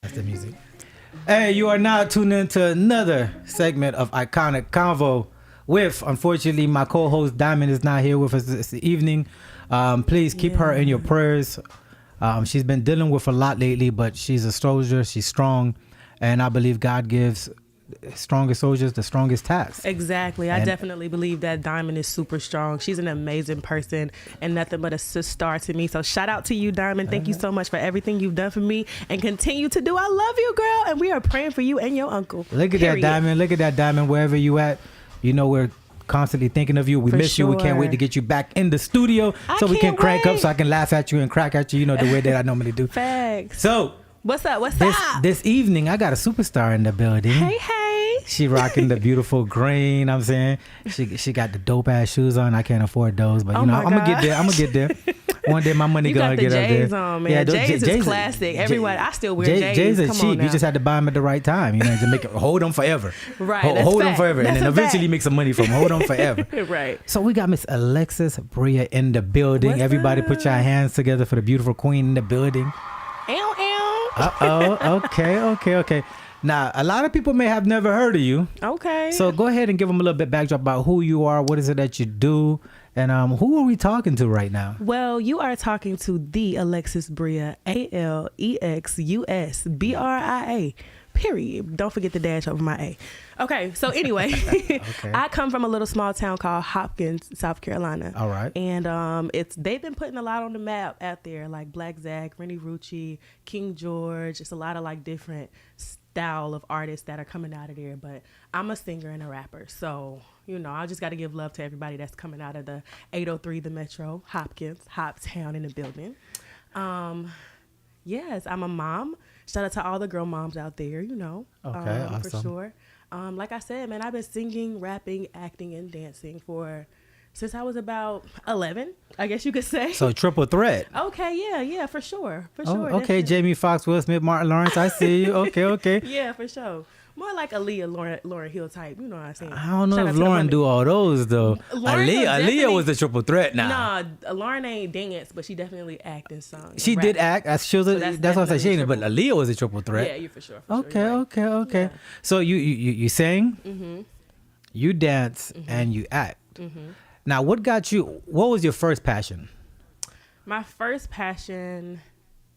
That's the music. Hey, you are now tuned into another segment of Ikonic Konvo with, unfortunately, my co-host Diamond is not here with us this evening. Please keep her in your prayers. She's been dealing with a lot lately, but she's a soldier. She's strong. And I believe God gives strongest soldiers the strongest tasks. Exactly. I definitely believe that Diamond is super strong. She's an amazing person and nothing but a star to me. So shout out to you, Diamond. Thank you so much for everything you've done for me and continue to do. I love you, girl. And we are praying for you and your uncle. Look at that, Diamond. Look at that, Diamond. Wherever you at, you know we're constantly thinking of you. We miss you. We can't wait to get you back in the studio so we can crank up, so I can laugh at you and crack at you, the way that I normally do. Facts. So what's up? This evening, I got a superstar in the building. Hey. She rocking the beautiful green. I'm saying she got the dope ass shoes on. I can't afford those, but I'm gonna get there. One day my money gonna get up there. J's on, man. J's is classic. Everyone, I still wear J's. J's are cheap. You just had to buy them at the right time. To make it hold them forever. Right. Hold them forever, and then eventually make some money from them. Hold them forever. Right. So we got Miss Alexis Bria in the building. What's Everybody, up? put your hands together for the beautiful queen in the building. Okay. Now, a lot of people may have never heard of you. Okay. So go ahead and give them a little bit backdrop about who you are, what is it that you do, and who are we talking to right now? Well, you are talking to the Alexis Bria, ALEXUSBRIA. Period. Don't forget the dash over my A. Okay, so anyway, okay. I come from a little small town called Hopkins, South Carolina. All right. And they've been putting a lot on the map out there, like Black Zach, Rennie Rucci, King George. It's a lot of like different style of artists that are coming out of there. But I'm a singer and a rapper, so I just got to give love to everybody that's coming out of the 803, the Metro, Hopkins, Hoptown in the building. Yes, I'm a mom. Shout out to all the girl moms out there, Okay, awesome. For sure. Like I said, man, I've been singing, rapping, acting, and dancing since I was about 11, I guess you could say. So triple threat. Okay, yeah, for sure. Okay, definitely. Jamie Foxx, Will Smith, Martin Lawrence, I see you. Okay. Yeah, for sure. More like Aaliyah, Lauryn Hill type. You know what I'm saying? I don't know if Lauren do all those, though. Aaliyah was the triple threat now. Nah, Lauren ain't dance, but she definitely act and sung. She did act. That's what I said. She ain't, but Aaliyah was a triple threat. Yeah, you for sure. Okay. Yeah. So you sang, you dance, and you act. Now, what was your first passion? My first passion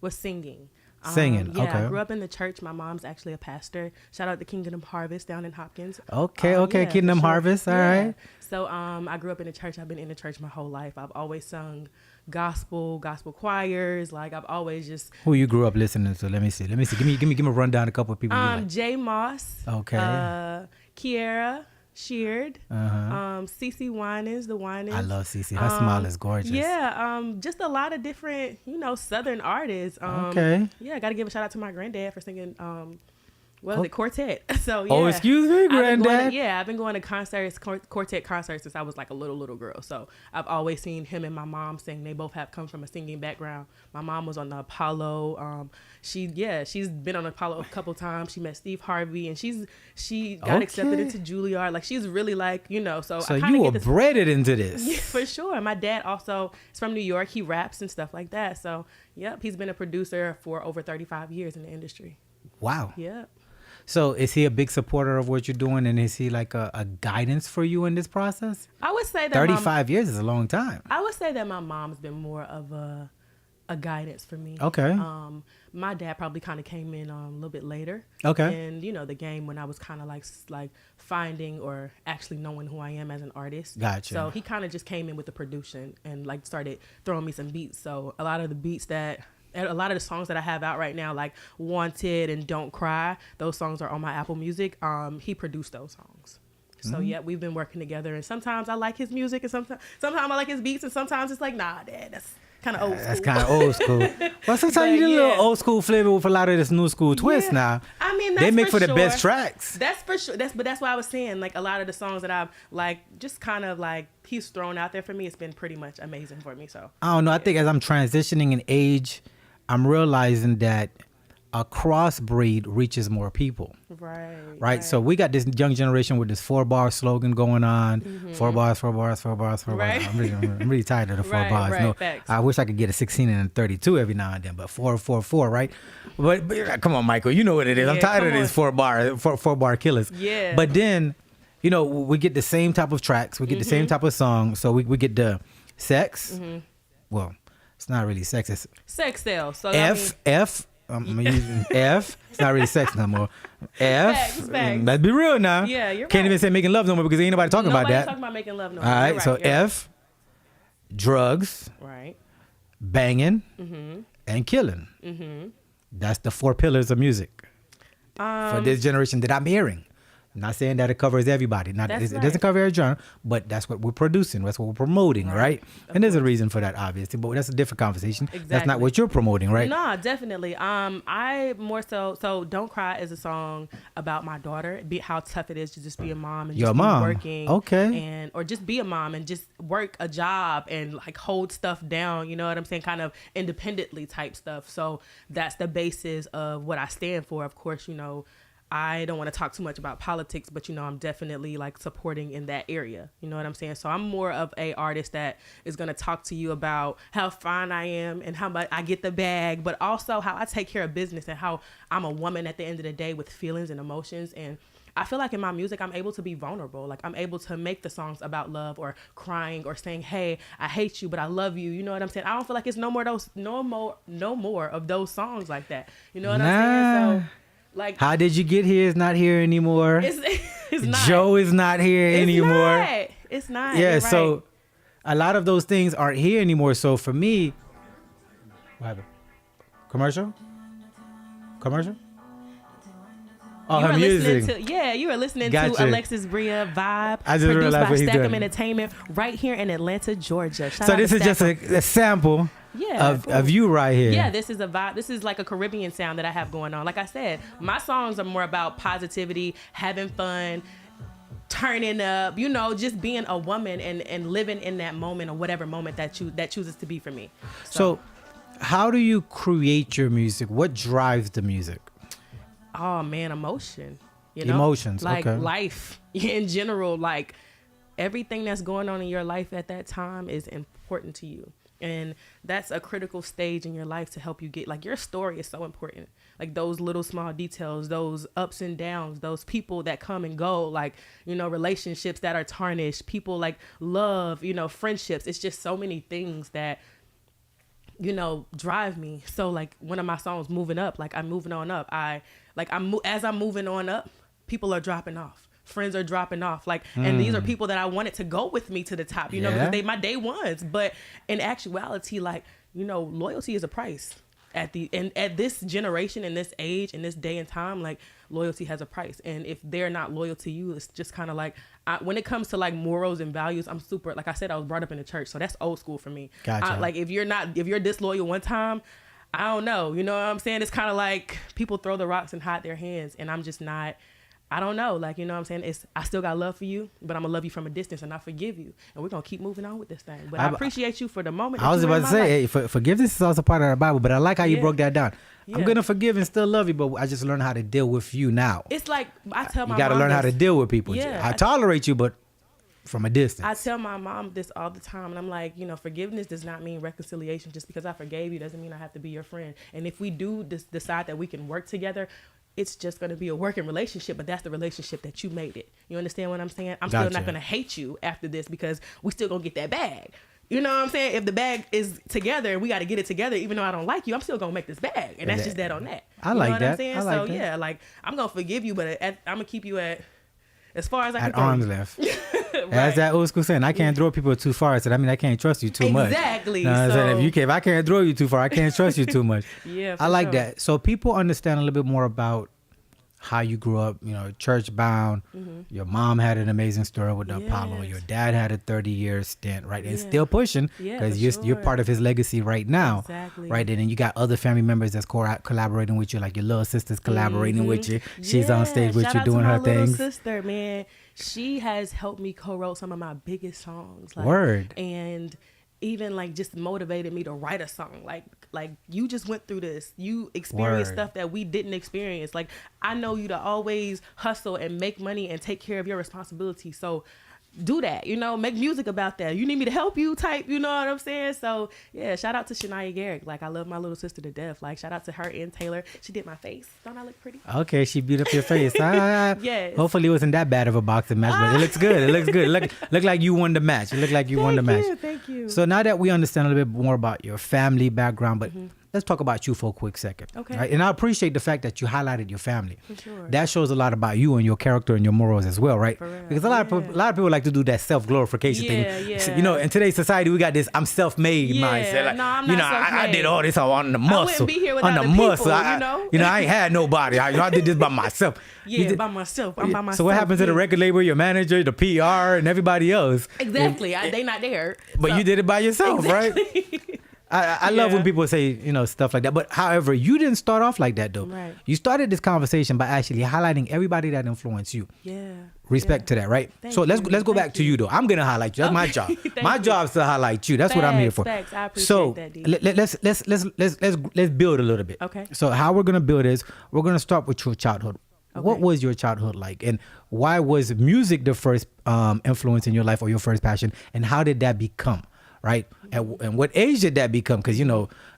was singing. Singing, yeah, okay. I grew up in the church. My mom's actually a pastor. Shout out to Kingdom Harvest down in Hopkins. Okay, yeah, Kingdom Harvest, all right. So I grew up in the church. I've been in the church my whole life. I've always sung gospel choirs. Like I've always just. Who you grew up listening to? Let me see. Give me a rundown. A couple of people. Jay Moss. Okay. Kiara Sheard. CeCe Winans, the Winans. I love CeCe. Her smile is gorgeous. Yeah. Just a lot of different, Southern artists. Okay. Yeah, I got to give a shout out to my granddad for singing. The quartet. So yeah. Oh, excuse me, granddad. I've been going to concerts, quartet concerts since I was like a little girl. So I've always seen him and my mom sing. They both have come from a singing background. My mom was on the Apollo. She's been on Apollo a couple times. She met Steve Harvey, and she got accepted into Juilliard. Like she's really like So you were bred into this. Yeah, for sure. My dad also is from New York. He raps and stuff like that. So yep, he's been a producer for over 35 years in the industry. Wow. Yep. So is he a big supporter of what you're doing, and is he like a guidance for you in this process? I would say that 35 years is a long time. I would say that my mom's been more of a guidance for me. Okay. My dad probably kind of came in a little bit later. Okay. And the game when I was kind of like finding or actually knowing who I am as an artist. Gotcha. So he kind of just came in with the production and like started throwing me some beats. So a lot of the songs that I have out right now, like Wanted and Don't Cry, those songs are on my Apple Music. He produced those songs. So yeah, we've been working together, and sometimes I like his music, and sometimes I like his beats, and sometimes it's like, nah, Dad, that's kind of old school. That's kind of old school. Well, sometimes you do a little old school flavor with a lot of this new school twist now. I mean, they make for sure the best tracks. That's for sure. That's why I was saying, like, a lot of the songs that I've like just kind of like he's thrown out there for me. It's been pretty much amazing for me. So I don't know. I think as I'm transitioning in age, I'm realizing that a crossbreed reaches more people. Right. So we got this young generation with this 4-bar slogan going on. 4 bars, 4 bars, 4 bars, 4 bars. Right. I'm really tired of the 4 bars. Right, No, facts. I wish I could get a 16 and a 32 every now and then, but 4, 4, 4, right? But come on, Michael, you know what it is. I'm Yeah, tired of come these 4-bar killers. Yeah. But then, we get the same type of tracks. We get the same type of song. So we get the sex. Well, it's not really sex. It's Sex sales. So F. I'm using F. It's not really sex no more. F. Facts. Let's be real now. Yeah, you're Can't right. even say making love no more because ain't nobody talking about that. Talking about making love no All more. right. You're right, So you're F. Drugs, right. banging, and killing. That's the 4 pillars of music for this generation that I'm hearing. I'm not saying that it covers everybody. It doesn't cover every genre, but that's what we're producing. That's what we're promoting, right? And there's a reason for that, obviously, but that's a different conversation. Exactly. That's not what you're promoting, right? No, definitely. I more so Don't Cry is a song about my daughter, how tough it is to just be a mom and Your just mom. be working. Okay. Or just be a mom and just work a job and like hold stuff down, you know what I'm saying? Kind of independently type stuff. So that's the basis of what I stand for. Of course, I don't want to talk too much about politics, but I'm definitely like supporting in that area. You know what I'm saying? So I'm more of a artist that is going to talk to you about how fine I am and how much I get the bag, but also how I take care of business and how I'm a woman at the end of the day with feelings and emotions. And I feel like in my music, I'm able to be vulnerable. Like I'm able to make the songs about love or crying or saying, hey, I hate you, but I love you. You know what I'm saying? I don't feel like it's no more of those songs like that. You know what I'm saying? So like, How Did You Get Here is not here anymore. It's not. Joe is not here anymore. It's not. Yeah, You're so right. a lot of those things aren't here anymore. So for me, what happened? Commercial? Oh, You her were music. you were listening Gotcha. to Alexis Bria Vibe, I just produced realized by what he's Stackham doing. Entertainment, right here in Atlanta, Georgia. Shout So out this to is just Stackham. a sample of you right here. Yeah, this is a vibe. This is like a Caribbean sound that I have going on. Like I said, my songs are more about positivity, having fun, turning up, just being a woman and living in that moment or whatever moment that chooses to be for me. So how do you create your music? What drives the music? Oh man, emotion. Emotions, like okay. life in general, like everything that's going on in your life at that time is important to you. And that's a critical stage in your life to help you get, like, your story is so important. Like those little small details, those ups and downs, those people that come and go, like, relationships that are tarnished, people like love, friendships. It's just so many things that, drive me. So like one of my songs, Moving Up, like I'm moving on up. As I'm moving on up, people are dropping off. Friends are dropping off. Like, and these are people that I wanted to go with me to the top, because they my day ones. But in actuality, like, loyalty is a price. At this generation, in this age, in this day and time, like loyalty has a price. And if they're not loyal to you, it's just kind of like, when it comes to like morals and values, I'm super, like I said, I was brought up in the church. So that's old school for me. Gotcha. Like if you're disloyal one time, I don't know. You know what I'm saying? It's kind of like people throw the rocks and hide their hands. And I'm just not, I don't know. Like, you know what I'm saying? I still got love for you, but I'm going to love you from a distance and I forgive you. And we're going to keep moving on with this thing. But I appreciate you for the moment. I was about to say, hey, forgiveness is also part of the Bible, but I like how you broke that down. Yeah. I'm going to forgive and still love you, but I just learned how to deal with you now. It's like, I tell my mom. You got to learn how to deal with people. Yeah, I tolerate you, but from a distance. I tell my mom this all the time, and I'm like, forgiveness does not mean reconciliation. Just because I forgave you doesn't mean I have to be your friend. And if we do decide that we can work together, it's just going to be a working relationship, but that's the relationship that you made it. You understand what I'm saying? I'm still not going to hate you after this because we still going to get that bag. You know what I'm saying? If the bag is together, we got to get it together. Even though I don't like you, I'm still going to make this bag. And that's just that on that. I like that. You know what I'm saying? I like so, that. yeah, like, I'm going to forgive you, but I'm going to keep you at, as far as I can at throw arm's you. length. Right. That's that old school saying. I can't throw people too far. So that means I can't trust you too much. Exactly. You know what I'm saying? So- If I can't throw you too far, I can't trust you too much. Yeah, I for like sure. that. So people understand a little bit more about how you grew up, church bound. Your mom had an amazing story with the Apollo. Yes. Your dad had a 30-year stint, right? And Yeah. still pushing Yeah, because for you're sure. part of his legacy right now. Exactly. Right? And then you got other family members that's collaborating with you, like your little sister's collaborating with you. She's on stage with Shout you out to doing my her little things. sister, man. She has helped me co-wrote some of my biggest songs. Like, Word. And even like just motivated me to write a song. Like you just went through this. You experienced stuff that we didn't experience. Like I know you to always hustle and make money and take care of your responsibilities. So do that, make music about that. You need me to help you type, you know what I'm saying? So yeah, shout out to Shania Garrick. Like I love my little sister to death. Like shout out to her and Taylor. She did my face. Don't I look pretty? Okay, she beat up your face. Yes. Hopefully it wasn't that bad of a boxing match, but it looks good. It looks good. Look like you won the match. It looked like you won the match. Thank you. So now that we understand a little bit more about your family background, but let's talk about you for a quick second. Okay. Right? And I appreciate the fact that you highlighted your family. For sure. That shows a lot about you and your character and your morals as well, right? For real. Because a lot of people like to do that self-glorification thing. Yeah. In today's society, we got this I'm self-made mindset. Like, no, I'm not self-made. I did all this on the muscle. I wouldn't be here without on the the muscle. people, I ain't had nobody. I did this by myself. By myself. I'm by myself. So what happens to the record label, your manager, the PR, and everybody else? Exactly. They not there. But you did it by yourself, right? I love when people say, stuff like that. But however, you didn't start off like that, though. Right. You started this conversation by actually highlighting everybody that influenced you. Yeah. Respect to that, right? So let's go back to you, though. I'm gonna highlight you. That's my job. My job is to highlight you. That's what I'm here for. Thanks. I appreciate that, D. Let's build a little bit. Okay. So how we're gonna build is we're gonna start with your childhood. Okay. What was your childhood like, and why was music the first influence in your life or your first passion, and how did that become? Right? And what age did that become? Because,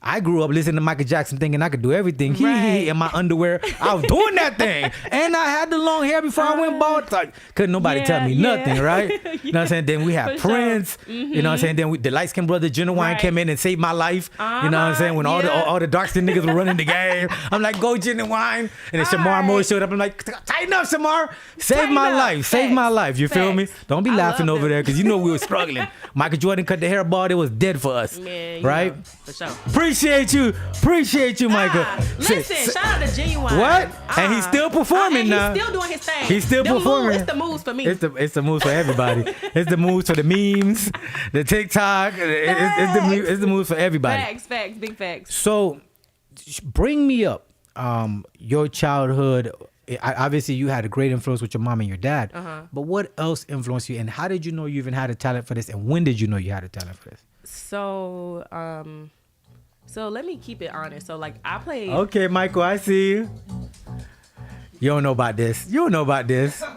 I grew up listening to Michael Jackson thinking I could do everything. Right. In my underwear. I was doing that thing. And I had the long hair before I went bald. Like, couldn't nobody tell me nothing, right? You know what I'm saying? Then we had Prince. Sure. You know what I'm saying? Then the light-skinned brother, Genuine, came in and saved my life. You know what I'm saying? When all the dark-skinned niggas were running the game. I'm like, go Genuine. And then Shamar Moore showed up. I'm like, tighten up, Shamar. Save my life. Save my life. You feel me? Don't be laughing over there because we were struggling. Michael Jordan cut the hair bald. It was dead for us. Man, right? For sure. Appreciate you, Michael. Listen, shout out to Genuine. What? And he's still performing now. He's still doing his thing. He's still performing. It's the moves for me. It's the moves for everybody. It's the moves for the memes, the TikTok. It's the moves for everybody. Facts, big facts. So, bring me up. Your childhood. Obviously, you had a great influence with your mom and your dad. But what else influenced you, and how did you know you even had a talent for this, and when did you know you had a talent for this? So let me keep it honest. So like I played. Okay, Michael, I see you. You don't know about this. You don't know about this. Song,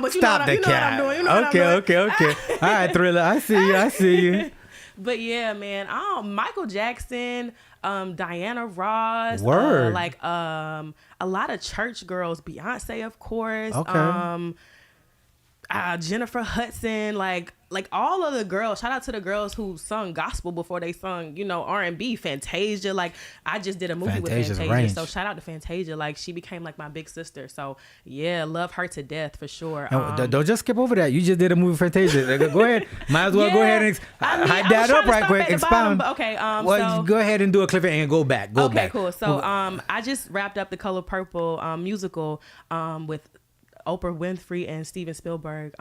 but Stop the cat. Okay. All right, Thriller. I see you. But yeah, man. Michael Jackson, Diana Ross, Word. A lot of church girls, Beyonce, of course. Okay. Jennifer Hudson, like all of the girls. Shout out to the girls who sung gospel before they sung, R&B. Fantasia, like I just did a movie with Fantasia, range. so shout out to Fantasia. Like she became like my big sister. So yeah, love her to death for sure. Don't just skip over that. You just did a movie with Fantasia. Go ahead. Might as well go ahead and hype that up right quick. Expound. Okay. So go ahead and do a clip and go back. Go back. Cool. So I just wrapped up the Color Purple musical with Oprah Winfrey and Steven Spielberg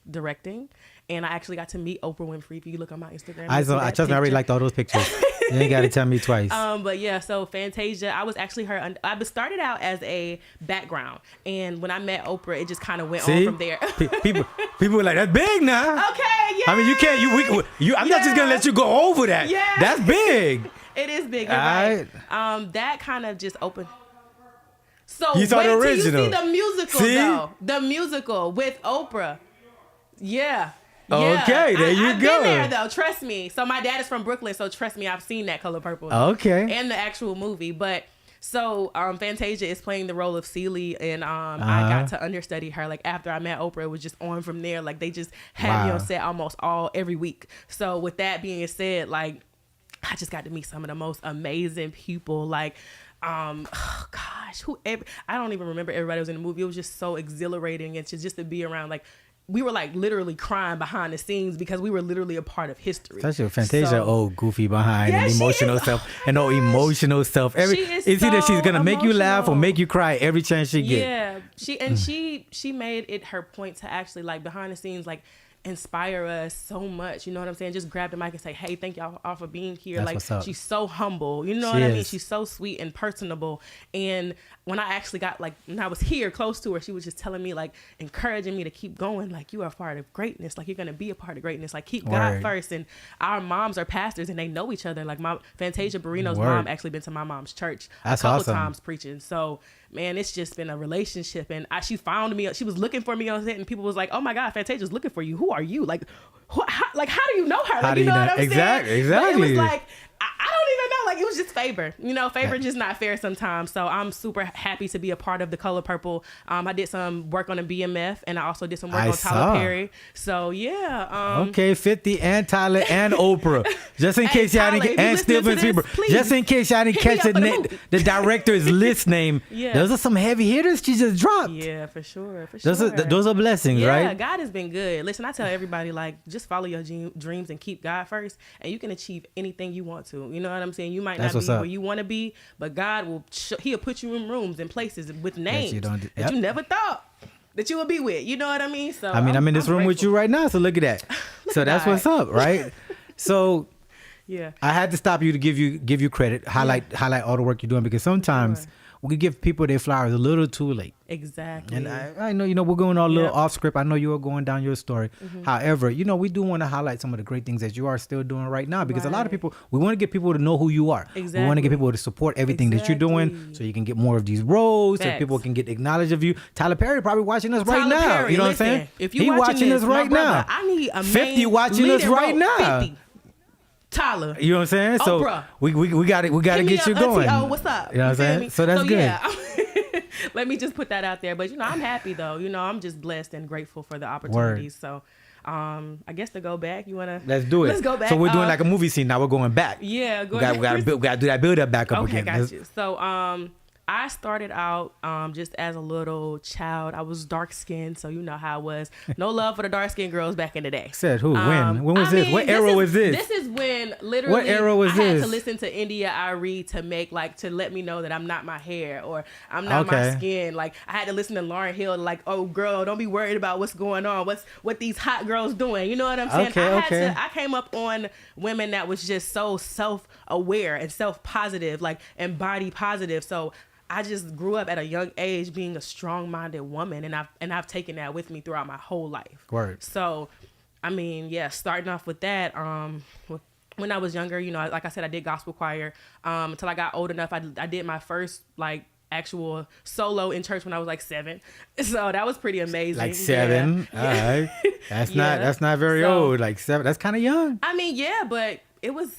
directing, and I actually got to meet Oprah Winfrey. If you look on my Instagram, I already liked all those pictures. You ain't got to tell me twice. But yeah, so Fantasia, I was actually her. I started out as a background, and when I met Oprah, it just kind of went on from there. people were like, "That's big now." Okay, yeah. I mean, you can't. I'm not just gonna let you go over that. Yeah, that's big. It is big. You're right. That kind of just opened. So you saw the original. You see the musical though. The musical with Oprah. Yeah. Okay, there you I've go. Been there though, trust me. So my dad is from Brooklyn, so trust me, I've seen that Color Purple. Okay. And the actual movie, but so Fantasia is playing the role of Celie, and I got to understudy her. Like after I met Oprah, it was just on from there. Like they just had me on set almost every week. So with that being said, like I just got to meet some of the most amazing people. Like I don't even remember everybody was in the movie. It was just so exhilarating, and just to be around, like we were like literally crying behind the scenes because we were literally a part of history. Such a Fantasia, goofy behind and emotional self and emotional self. It's either she's gonna make you laugh or make you cry every chance she gets. Yeah, she made it her point to actually like behind the scenes, like inspire us so much. You know what I'm saying? Just grab the mic and say, hey, thank y'all all for being here. That's like, what's up. she's so humble. You know She what I mean? is. She's so sweet and personable. And when I actually got, like, when I was here close to her, she was just telling me, like, encouraging me to keep going. Like, you are a part of greatness. Like, you're going to be a part of greatness. Like, keep God Word. first. And our moms are pastors and they know each other. Like, my Fantasia Barrino's Word. mom actually been to my mom's church That's a couple awesome. times preaching. So, man, it's just been a relationship. And she found me. She was looking for me on set, and people was like, "Oh my God, Fantasia's looking for you. Who are you? Like, how do you know her? How Like, do you you know know? what I'm Exactly, saying? exactly. But it was like I don't even know. Like, it was just favor. You know, favor just not fair sometimes. So I'm super happy to be a part of the Color Purple. I did some work on the BMF, and I also did some work I on saw. Tyler Perry. So yeah. Okay, 50 and Tyler and Oprah. Just in Hey, case y'all Tyler, didn't if you and listening to Steven this, Spielberg. please Just in case y'all didn't hit me catch up for the movie. the director's list name. Yeah. Those are some heavy hitters she just dropped. Yeah, for sure. Those are blessings, Yeah, right? God has been good. Listen, I tell everybody, like, just follow your dreams and keep God first, and you can achieve anything you want to. You know what I'm saying? You might That's not what's be up. where you want to be, but God will. He'll put you in rooms and places with names you don't- that yep. you never thought that you would be with. You know what I mean? So I mean, I'm in this room with grateful. you right now, so look at that. So at that's that. what's up, right? So Yeah. I had to stop you to give you credit, highlight all the work you're doing, because sometimes Sure. we can give people their flowers a little too late. Exactly. And I know, we're going all a little Yep. off script. I know you are going down your story. However, we do want to highlight some of the great things that you are still doing right now, because a lot of Right. people, we want to get people to know who you are. We want to Exactly. get people to support everything that you're doing, Exactly. so you can get more of these roles, so Facts. people can get acknowledge of you. Tyler Perry probably watching us right Tyler now. Perry, You know listen, what I'm saying? If you He watching this, us my right brother, now. I need a 50 main watching us leading right role. now. 50. Tyler. You know what I'm saying? So Oprah. we got to Hit me get you up, going. Auntie O, what's up? You know what I'm feel saying? me? So that's good. Yeah. Let me just put that out there. But I'm happy though. I'm just blessed and grateful for the opportunities. So I guess to go back, you wanna Let's do it. Let's go back. So we're doing like a movie scene now. We're going back. Yeah, We got to do that build up back up Okay, again. got Let's- you. So I started out just as a little child. I was dark skinned, so you know how it was. No love for the dark skinned girls back in the day. Said who? When? When was I this? mean, What era was this? This is when literally What era was I had this? to listen to India Arie to let me know that I'm not my hair or I'm not my Okay. skin. Like I had to listen to Lauryn Hill, like, oh girl, don't be worried about what's going on. What these hot girls doing. You know what I'm saying? Okay. I came up on women that was just so self-aware and self-positive, like, and body positive. So I just grew up at a young age being a strong-minded woman, and I've taken that with me throughout my whole life. Word. So, I mean, yeah, starting off with that, when I was younger, like I said, I did gospel choir until I got old enough. I did my first like actual solo in church when I was like 7. So that was pretty amazing. Like 7. Yeah. All right. That's Yeah. that's not very So- old. Like 7. That's kind of young. I mean, yeah, but it was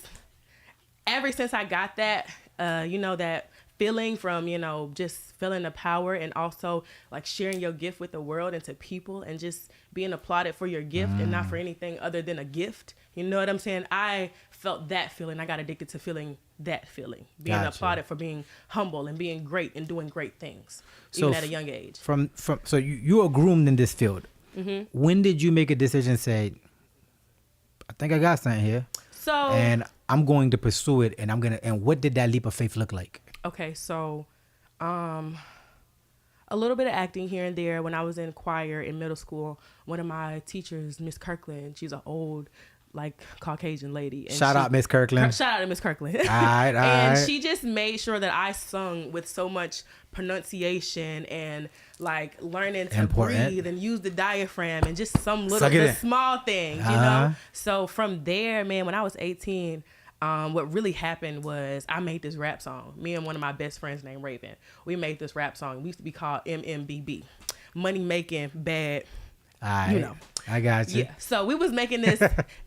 ever since I got that, that feeling from, just feeling the power and also like sharing your gift with the world and to people and just being applauded for your gift and not for anything other than a gift. You know what I'm saying? I felt that feeling. I got addicted to feeling that feeling, being Gotcha. applauded for being humble and being great and doing great things, So even at a young age. So you are groomed in this field. Mm-hmm. When did you make a decision? Say, I think I got something here, So, and I'm going to pursue it. And And what did that leap of faith look like? okay, so a little bit of acting here and there. When I was in choir in middle school, one of my teachers, Miss Kirkland, she's an old, like, Caucasian lady. And Shout out, Miss Kirkland. Shout out to Miss Kirkland. All right. And she just made sure that I sung with so much pronunciation and like learning to Important. breathe and use the diaphragm and just some Suck it little in. small things, Uh-huh. So from there, man, when I was 18, what really happened was I made this rap song. Me and one of my best friends named Raven. We made this rap song. We used to be called MMBB. Money making bad. All right. You know. I got you. Yeah. So we was making this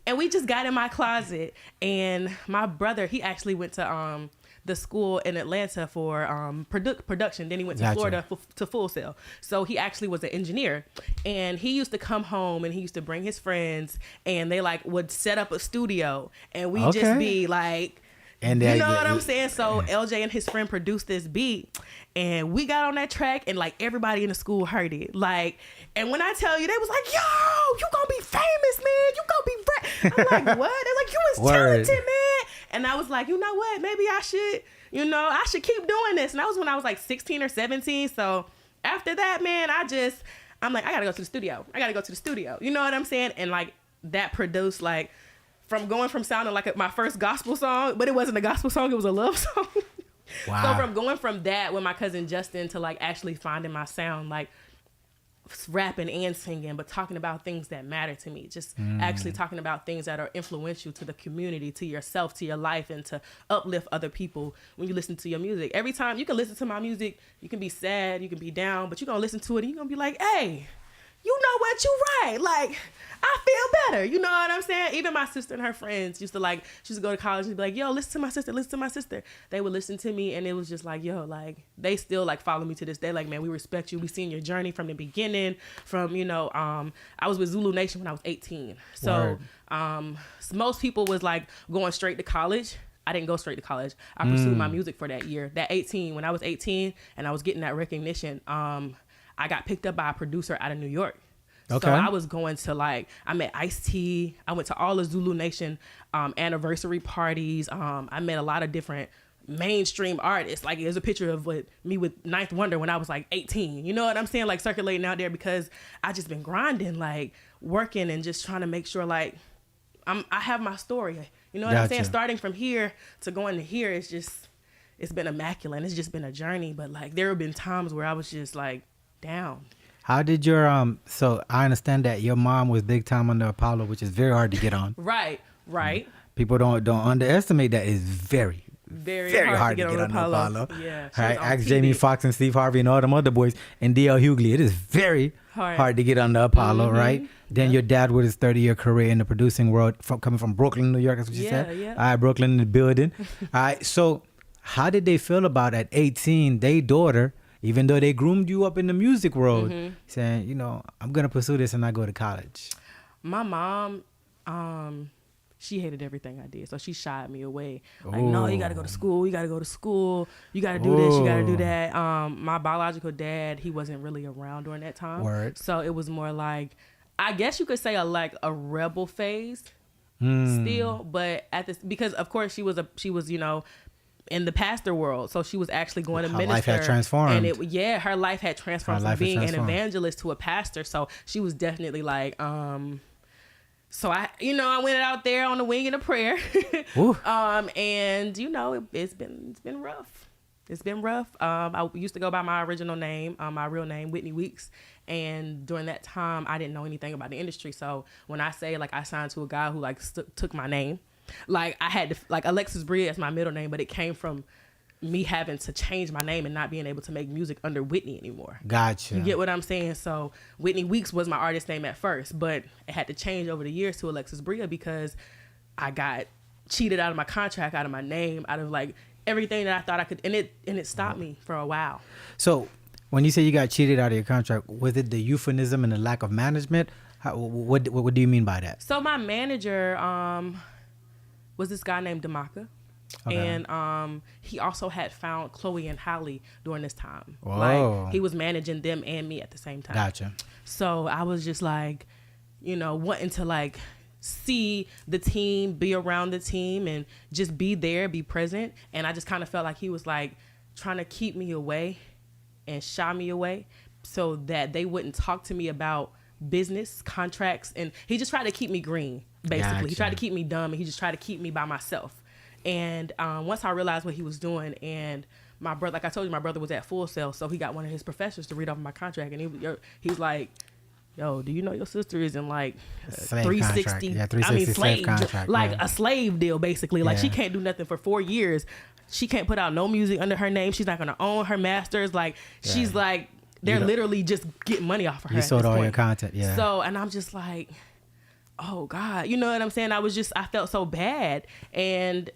and we just got in my closet, and my brother, he actually went to the school in Atlanta for production. Then he went to Gotcha. Florida to Full Sail. So he actually was an engineer, and he used to come home and he used to bring his friends, and they like would set up a studio, and we Okay. just be like, And you they- know what I'm saying? So LJ and his friend produced this beat, and we got on that track, and like everybody in the school heard it. Like, and when I tell you, they was like, "Yo, you gonna be famous, man. You gonna be I'm like, what? They're like, you was Word. talented, man. And I was like, you know what? Maybe I should keep doing this. And that was when I was like 16 or 17. So after that, man, I'm like, I gotta go to the studio. You know what I'm saying? And like that produced like from going from sounding like my first gospel song, but it wasn't a gospel song, it was a love song. Wow. So from going from that with my cousin Justin to like actually finding my sound, like rapping and singing, but talking about things that matter to me, just actually talking about things that are influential to the community, to yourself, to your life, and to uplift other people when you listen to your music. Every time you can listen to my music, you can be sad, you can be down, but you're gonna listen to it and you're gonna be like, hey, you know what, you right, like I feel better, you know what I'm saying? Even my sister and her friends used to go to college and be like, yo, listen to my sister. They would listen to me and it was just like, yo, like they still like follow me to this day. Like, man, we respect you. We seen your journey from the beginning, from, you know, I was with Zulu Nation when I was 18. So most people was like going straight to college. I didn't go straight to college. I pursued my music for that year. When I was 18 and I was getting that recognition, I got picked up by a producer out of New York. Okay. So I was going to I met Ice-T. I went to all the Zulu Nation anniversary parties. I met a lot of different mainstream artists. Like there's a picture of me with Ninth Wonder when I was like 18. You know what I'm saying? Like circulating out there because I just been grinding, like working and just trying to make sure like I have my story. You know what I'm saying? Starting from here to going to here, it's been immaculate. It's just been a journey. But like there have been times where I was just like down. How did your so I understand that your mom was big time on the Apollo, which is very hard to get on. Right. People don't underestimate that. It's very hard to get on the Apollo. Yeah. Right. Ask Jamie Foxx and Steve Harvey and all them other boys and D.L. Hughley. It is very hard to get on the Apollo, right? Then your dad with his 30-year career in the producing world, coming from Brooklyn, New York, that's what you said? Yeah. All right, Brooklyn in the building. All right, so how did they feel about at 18, their daughter, even though they groomed you up in the music world, saying, you know, I'm going to pursue this and I go to college? My mom, she hated everything I did. So she shied me away. Like, no, you got to go to school. You got to go to school. You got to do this. You got to do that. My biological dad, he wasn't really around during that time. Word. So it was more like, I guess you could say a rebel phase still. But because of course she was, you know, in the pastor world, so she was actually going to minister. Her life had transformed. And her life had transformed from being an evangelist to a pastor. So she was definitely like, so I went out there on the wing and a prayer, and you know it's been rough. It's been rough. I used to go by my original name, my real name, Whitney Weeks. And during that time, I didn't know anything about the industry. So when I say like I signed to a guy who like took my name. Like I had to, like Alexis Bria is my middle name, but it came from me having to change my name and not being able to make music under Whitney anymore. Gotcha. You get what I'm saying? So Whitney Weeks was my artist name at first, but it had to change over the years to Alexis Bria because I got cheated out of my contract, out of my name, out of like everything that I thought I could, and it stopped me for a while. So when you say you got cheated out of your contract, was it the euphemism and the lack of management? What do you mean by that? So my manager, was this guy named Damaka. Okay. And he also had found Chloe and Halle during this time. Whoa. Like he was managing them and me at the same time. Gotcha. So I was just like, you know, wanting to like see the team, be around the team and just be there, be present. And I just kind of felt like he was like trying to keep me away and shy me away so that they wouldn't talk to me about business, contracts. And he just tried to keep me green. Basically, Gotcha. He tried to keep me dumb, and he just tried to keep me by myself. And once I realized what he was doing, and my brother, like I told you, my brother was at Full Sail, so he got one of his professors to read off my contract, and he's like, "Yo, do you know your sister is in like 360? Yeah, 360 slave contract, like yeah. a slave deal, basically. Like she can't do nothing for 4 years. She can't put out no music under her name. She's not gonna own her masters. Like she's like they're literally just getting money off of her. You sold all your content, yeah. So, and I'm just like, oh God, you know what I'm saying? I felt so bad, and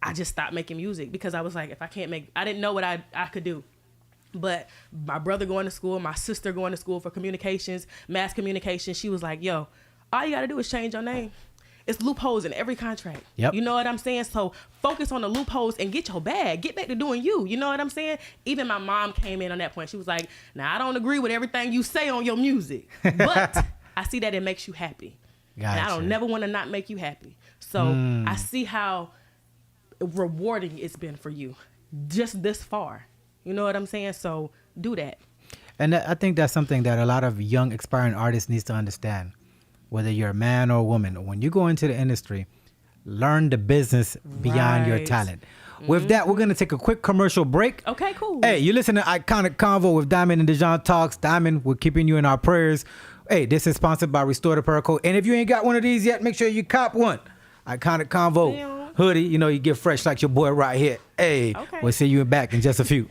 I just stopped making music because I was like, if I can't I didn't know what I could do. But my brother going to school, my sister going to school for communications, mass communication, she was like, yo, all you got to do is change your name. It's loopholes in every contract. Yep. You know what I'm saying? So focus on the loopholes and get your bag. Get back to doing you. You know what I'm saying? Even my mom came in on that point. She was like, now I don't agree with everything you say on your music, but I see that it makes you happy. Gotcha. And I don't never want to not make you happy. So I see how rewarding it's been for you just this far. You know what I'm saying? So do that. And I think that's something that a lot of young aspiring artists needs to understand. Whether you're a man or a woman, when you go into the industry, learn the business beyond your Right. talent. With that, we're going to take a quick commercial break. Okay, cool. Hey, you listen to Iconic Convo with Diamond and Dejan Talks. Diamond, we're keeping you in our prayers. Hey, this is sponsored by Restore the Paracord. And if you ain't got one of these yet, make sure you cop one. Iconic Convo Yeah. hoodie. You know, you get fresh like your boy right here. Hey, Okay. we'll see you back in just a few.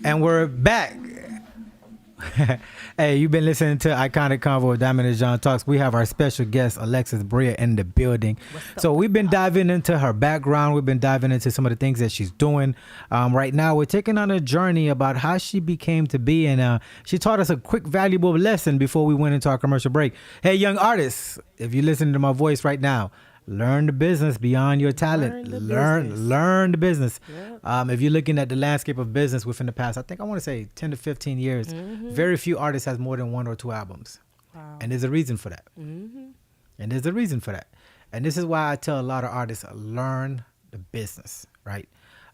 And we're back. Hey, you've been listening to Iconic Convo with Diamond and John Talks. We have our special guest, Alexis Bria, in the building. So we've been diving into her background. We've been diving into some of the things that she's doing. Right now, we're taking on a journey about how she became to be. And she taught us a quick, valuable lesson before we went into our commercial break. Hey, young artists, if you're listening to my voice right now, learn the business beyond your talent. Learn the business. Yep. If you're looking at the landscape of business within the past, I think I want to say 10 to 15 years, very few artists has more than 1 or 2 albums. Wow. And there's a reason for that. Mm-hmm. And there's a reason for that. And this is why I tell a lot of artists, learn the business, right?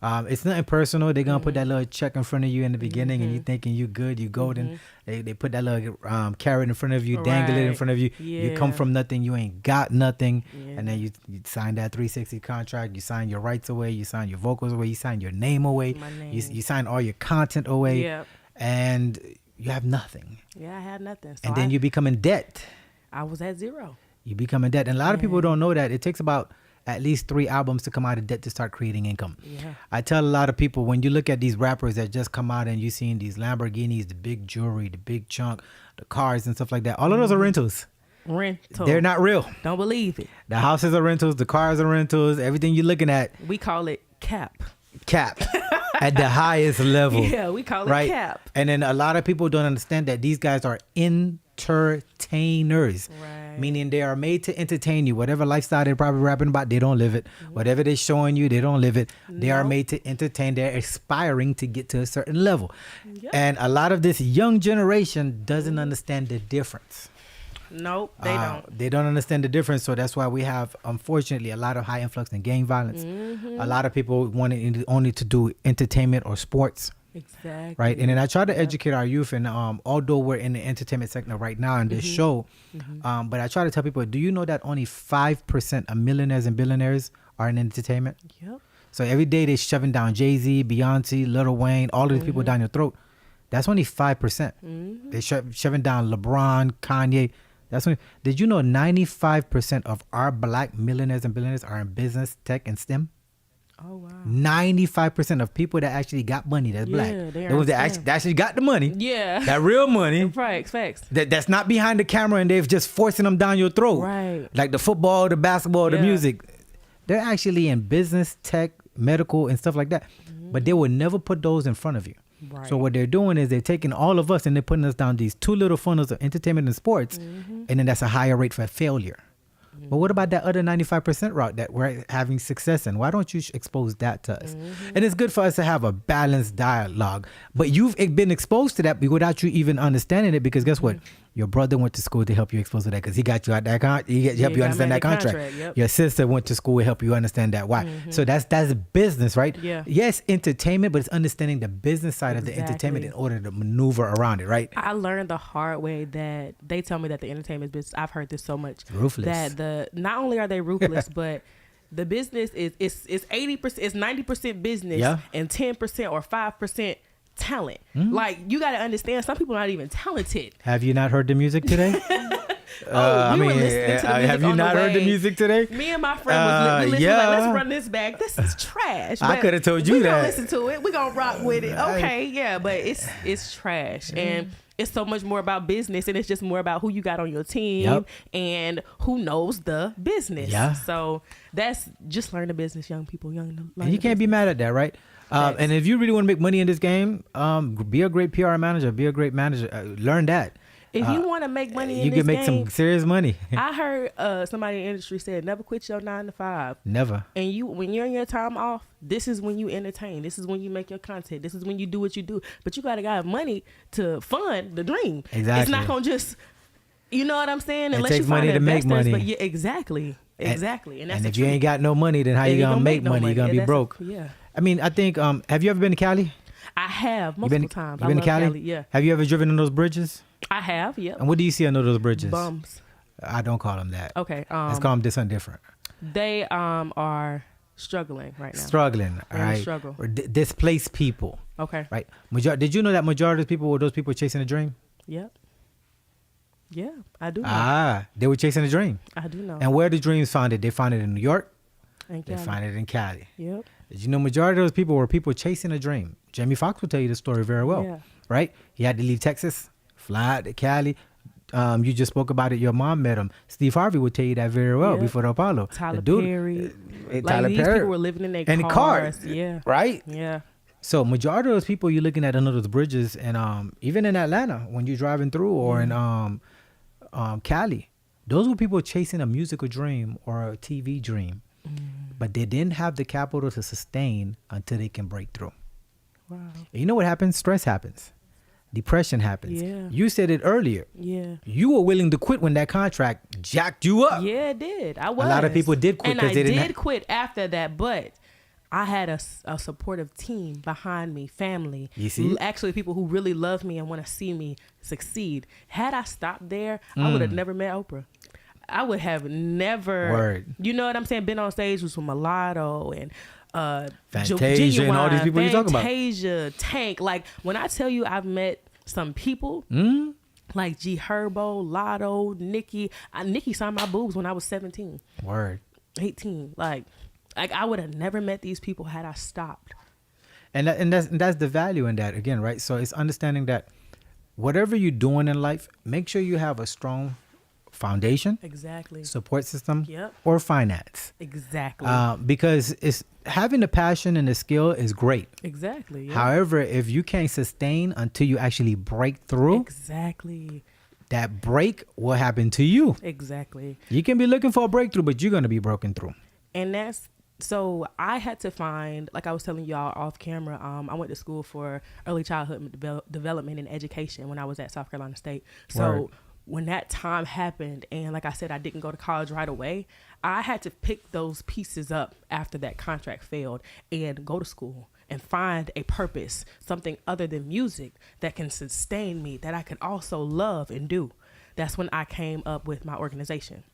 It's nothing personal. They're going to put that little check in front of you in the beginning and you thinking you good, you golden. They put that little carrot in front of you, dangle it in front of you. You come from nothing. You ain't got nothing. And then you sign that 360 contract. You sign your rights away. You sign your vocals away. You sign your name away. You sign all your content away. Yep. And you have nothing. Yeah, I had nothing. So And then you become in debt. I was at zero. You become in debt. And a lot of people don't know that. It takes about at least 3 albums to come out of debt to start creating income. Yeah. I tell a lot of people, when you look at these rappers that just come out and you seen these Lamborghinis, the big jewelry, the big chunk, the cars and stuff like that, all of those are rentals. Rental. They're not real. Don't believe it. The houses are rentals, the cars are rentals, everything you're looking at, We call it cap. cap at the highest level. Yeah, we call it right? cap. And then a lot of people don't understand that these guys are entertainers. Right. Meaning they are made to entertain you. Whatever lifestyle they're probably rapping about, they don't live it. Whatever they're showing you, they don't live it. They are made to entertain. They're aspiring to get to a certain level. Yep. And a lot of this young generation doesn't understand the difference. Nope, they don't. They don't understand the difference. So that's why we have, unfortunately, a lot of high influx in gang violence. A lot of people wanting only to do entertainment or sports. Exactly. Right. And then I try to educate our youth. And although we're in the entertainment sector right now in this show, but I try to tell people, do you know that only 5% of millionaires and billionaires are in entertainment? Yep. So every day they're shoving down Jay-Z, Beyonce, Lil Wayne, all of these people down your throat. That's only 5%. They're shoving down LeBron, Kanye. That's only. Did you know 95% of our black millionaires and billionaires are in business, tech, and STEM? Oh wow. 95% of people that actually got money that's black. They Those that actually got the money. Yeah. That real money. Right. Facts. That's not behind the camera and they're just forcing them down your throat. Right. Like the football, the basketball, the music. They're actually in business, tech, medical, and stuff like that. But they will never put those in front of you. Right. So what they're doing is they're taking all of us and they're putting us down these two little funnels of entertainment and sports. And then that's a higher rate for failure. But what about that other 95% route that we're having success in? Why don't you expose that to us? And it's good for us to have a balanced dialogue. But you've been exposed to that without you even understanding it, because guess what? Your brother went to school to help you expose to that because he got you out that help you understand that contract. Yep. Your sister went to school to help you understand that. Why? So that's business, right? Yeah. Yes, entertainment, but it's understanding the business side of the entertainment in order to maneuver around it, right? I learned the hard way that they tell me that the entertainment business, I've heard this so much. Ruthless. That not only are they ruthless, but the business is 80%, it's 90% business and 10% or 5% talent. Like, you got to understand, some people are not even talented. Have you not heard the music today? We were listening to the music. Have you not heard the music today? Me and my friend was listening, like, let's run this back. This is trash. I could have told you that. We gonna listen to it. We gonna rock with it. Okay, yeah, but it's trash. And it's so much more about business, and it's just more about who you got on your team and who knows the business. Yeah. So that's just learn the business, young people. And you can't be mad at that, right? And if you really want to make money in this game, be a great PR manager, be a great manager. Learn that. If you want to make money in you this can make some serious money. I heard somebody in the industry said, never quit your 9 to 5. Never. And when you're in your time off, this is when you entertain. This is when you make your content. This is when you do what you do. But you got to have money to fund the dream. Exactly. It's not going to just, you know what I'm saying? Unless it takes money to make money. But yeah, exactly. Exactly. And if you ain't got no money, then how you going to make money? You're going to be broke. I mean, I think, have you ever been to Cali? I have multiple times. You been to Cali? Yeah. Have you ever driven on those bridges? I have, yeah. And what do you see under those bridges? Bums. I don't call them that. Okay. Let's call them something different. They are struggling right now. Struggling, all right? Struggle. Or displaced people. Okay. Right. Did you know that majority of people were those people chasing a dream? Yep. Yeah, I do know. They were chasing a dream. I do know. And where the dreams found it? They found it in New York. They find it in Cali. Yep. Did you know majority of those people were people chasing a dream? Jamie Foxx will tell you the story very well, right? He had to leave Texas, fly out to Cali. You just spoke about it. Your mom met him. Steve Harvey would tell you that very well before the Apollo. Tyler Perry. These people were living in their cars. Yeah. Right? Yeah. So majority of those people you're looking at under those bridges, and even in Atlanta when you're driving through, or in Cali, those were people chasing a musical dream or a TV dream. But they didn't have the capital to sustain until they can break through. Wow. And you know what happens? Stress happens. Depression happens. Yeah. You said it earlier. Yeah. You were willing to quit when that contract jacked you up. Yeah, it did. I was. A lot of people did quit because they didn't. And I did quit after that, but I had a supportive team behind me, family. You see? Actually, people who really love me and want to see me succeed. Had I stopped there, I would have never met Oprah. I would have never, you know what I'm saying, been on stage with some Mulatto and Fantasia Genuine, and all these people you're talking about. Fantasia, Tank. Like, when I tell you I've met some people like G Herbo, Lotto, Nikki. Nikki signed my boobs when I was 17. 18. Like I would have never met these people had I stopped. And that's the value in that again, right? So it's understanding that whatever you're doing in life, make sure you have a strong foundation, support system, or finance, because it's having the passion and the skill is great. However, if you can't sustain until you actually break through, that break will happen to you. You can be looking for a breakthrough, but you're going to be broken through. And that's so I had to find, like I was telling y'all off camera, I went to school for early childhood development and education when I was at South Carolina State. So when that time happened, and like I said, I didn't go to college right away, I had to pick those pieces up after that contract failed and go to school and find a purpose, something other than music that can sustain me, that I can also love and do. That's when I came up with my organization.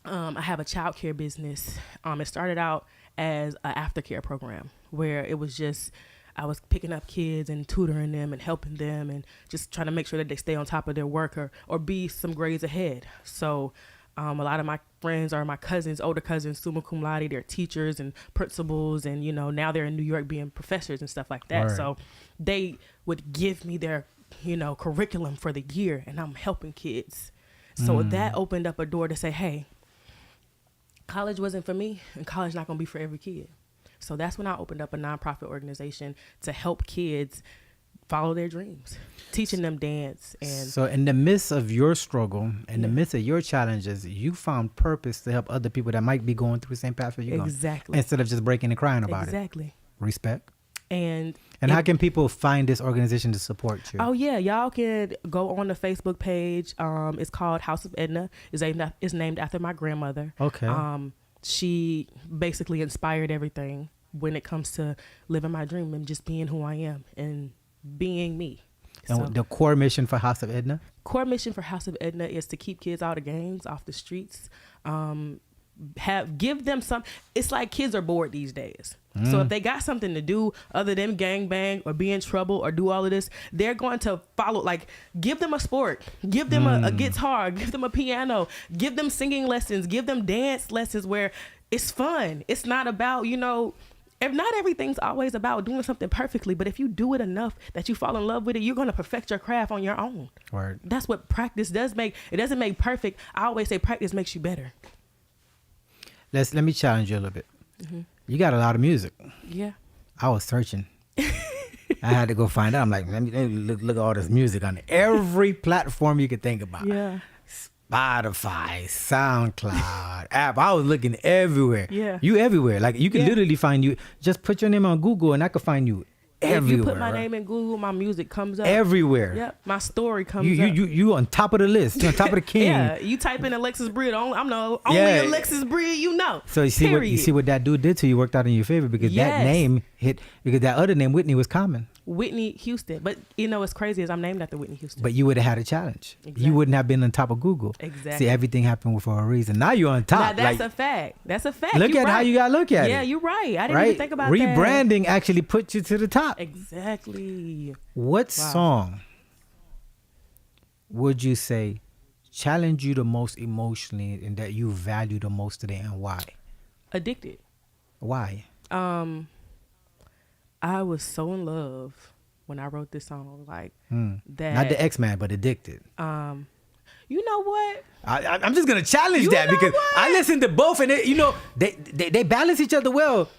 I have a child care business. It started out as an aftercare program where it was just, I was picking up kids and tutoring them and helping them and just trying to make sure that they stay on top of their work or be some grades ahead. So a lot of my friends are my cousins, older cousins, summa cum laude. They're teachers and principals, and now they're in New York being professors and stuff like that. Right. So they would give me their curriculum for the year, and I'm helping kids. So that opened up a door to say, hey, college wasn't for me, and college not gonna be for every kid. So that's when I opened up a nonprofit organization to help kids follow their dreams, teaching them dance. And so in the midst of your struggle, in the midst of your challenges, you found purpose to help other people that might be going through the same path that you're going. Exactly. Instead of just breaking and crying about it. Exactly. Respect. And how can people find this organization to support you? Oh yeah, y'all can go on the Facebook page. It's called House of Edna. It's named after my grandmother. Okay. She basically inspired everything when it comes to living my dream and just being who I am and being me. And the core mission for House of Edna? Core mission for House of Edna is to keep kids out of gangs, off the streets. Give them some. It's like kids are bored these days. So if they got something to do other than gang bang or be in trouble or do all of this, they're going to follow. Like, give them a sport, give them a guitar, give them a piano, give them singing lessons, give them dance lessons where it's fun. It's not about, if not everything's always about doing something perfectly, but if you do it enough that you fall in love with it, you're going to perfect your craft on your own. Right. That's what practice does make. It doesn't make perfect. I always say practice makes you better. Let me challenge you a little bit. You got a lot of music. Yeah. I was searching. I had to go find out. I'm like, let me look at all this music on every platform you could think about. Yeah. Spotify, SoundCloud, app. I was looking everywhere. Yeah. You everywhere. Like, you can literally find you. Just put your name on Google and I could find you everywhere. If you put my name in Google, my music comes up. Everywhere. Yep. My story comes up. You on top of the list. You're on top of the king. Yeah. You type in Alexis Breed. I'm the only Alexis Breed you know. So you see what that dude did to you worked out in your favor because that name hit, because that other name, Whitney, was common. Whitney Houston. But what's crazy is I'm named after Whitney Houston. But you would have had a challenge. Exactly. You wouldn't have been on top of Google. Exactly. See, everything happened for a reason. Now you're on top. Now, that's a fact. That's a fact. Look at how you got to look at it. Yeah, you're right. I didn't even think about that. Rebranding actually put you to the top. Exactly. What song would you say challenged you the most emotionally and that you value the most today, and why? Addicted. Why? I was so in love when I wrote this song, like that. Not the X-Man, but Addicted. You know what? I'm just gonna challenge that because I listened to both, and they balance each other well.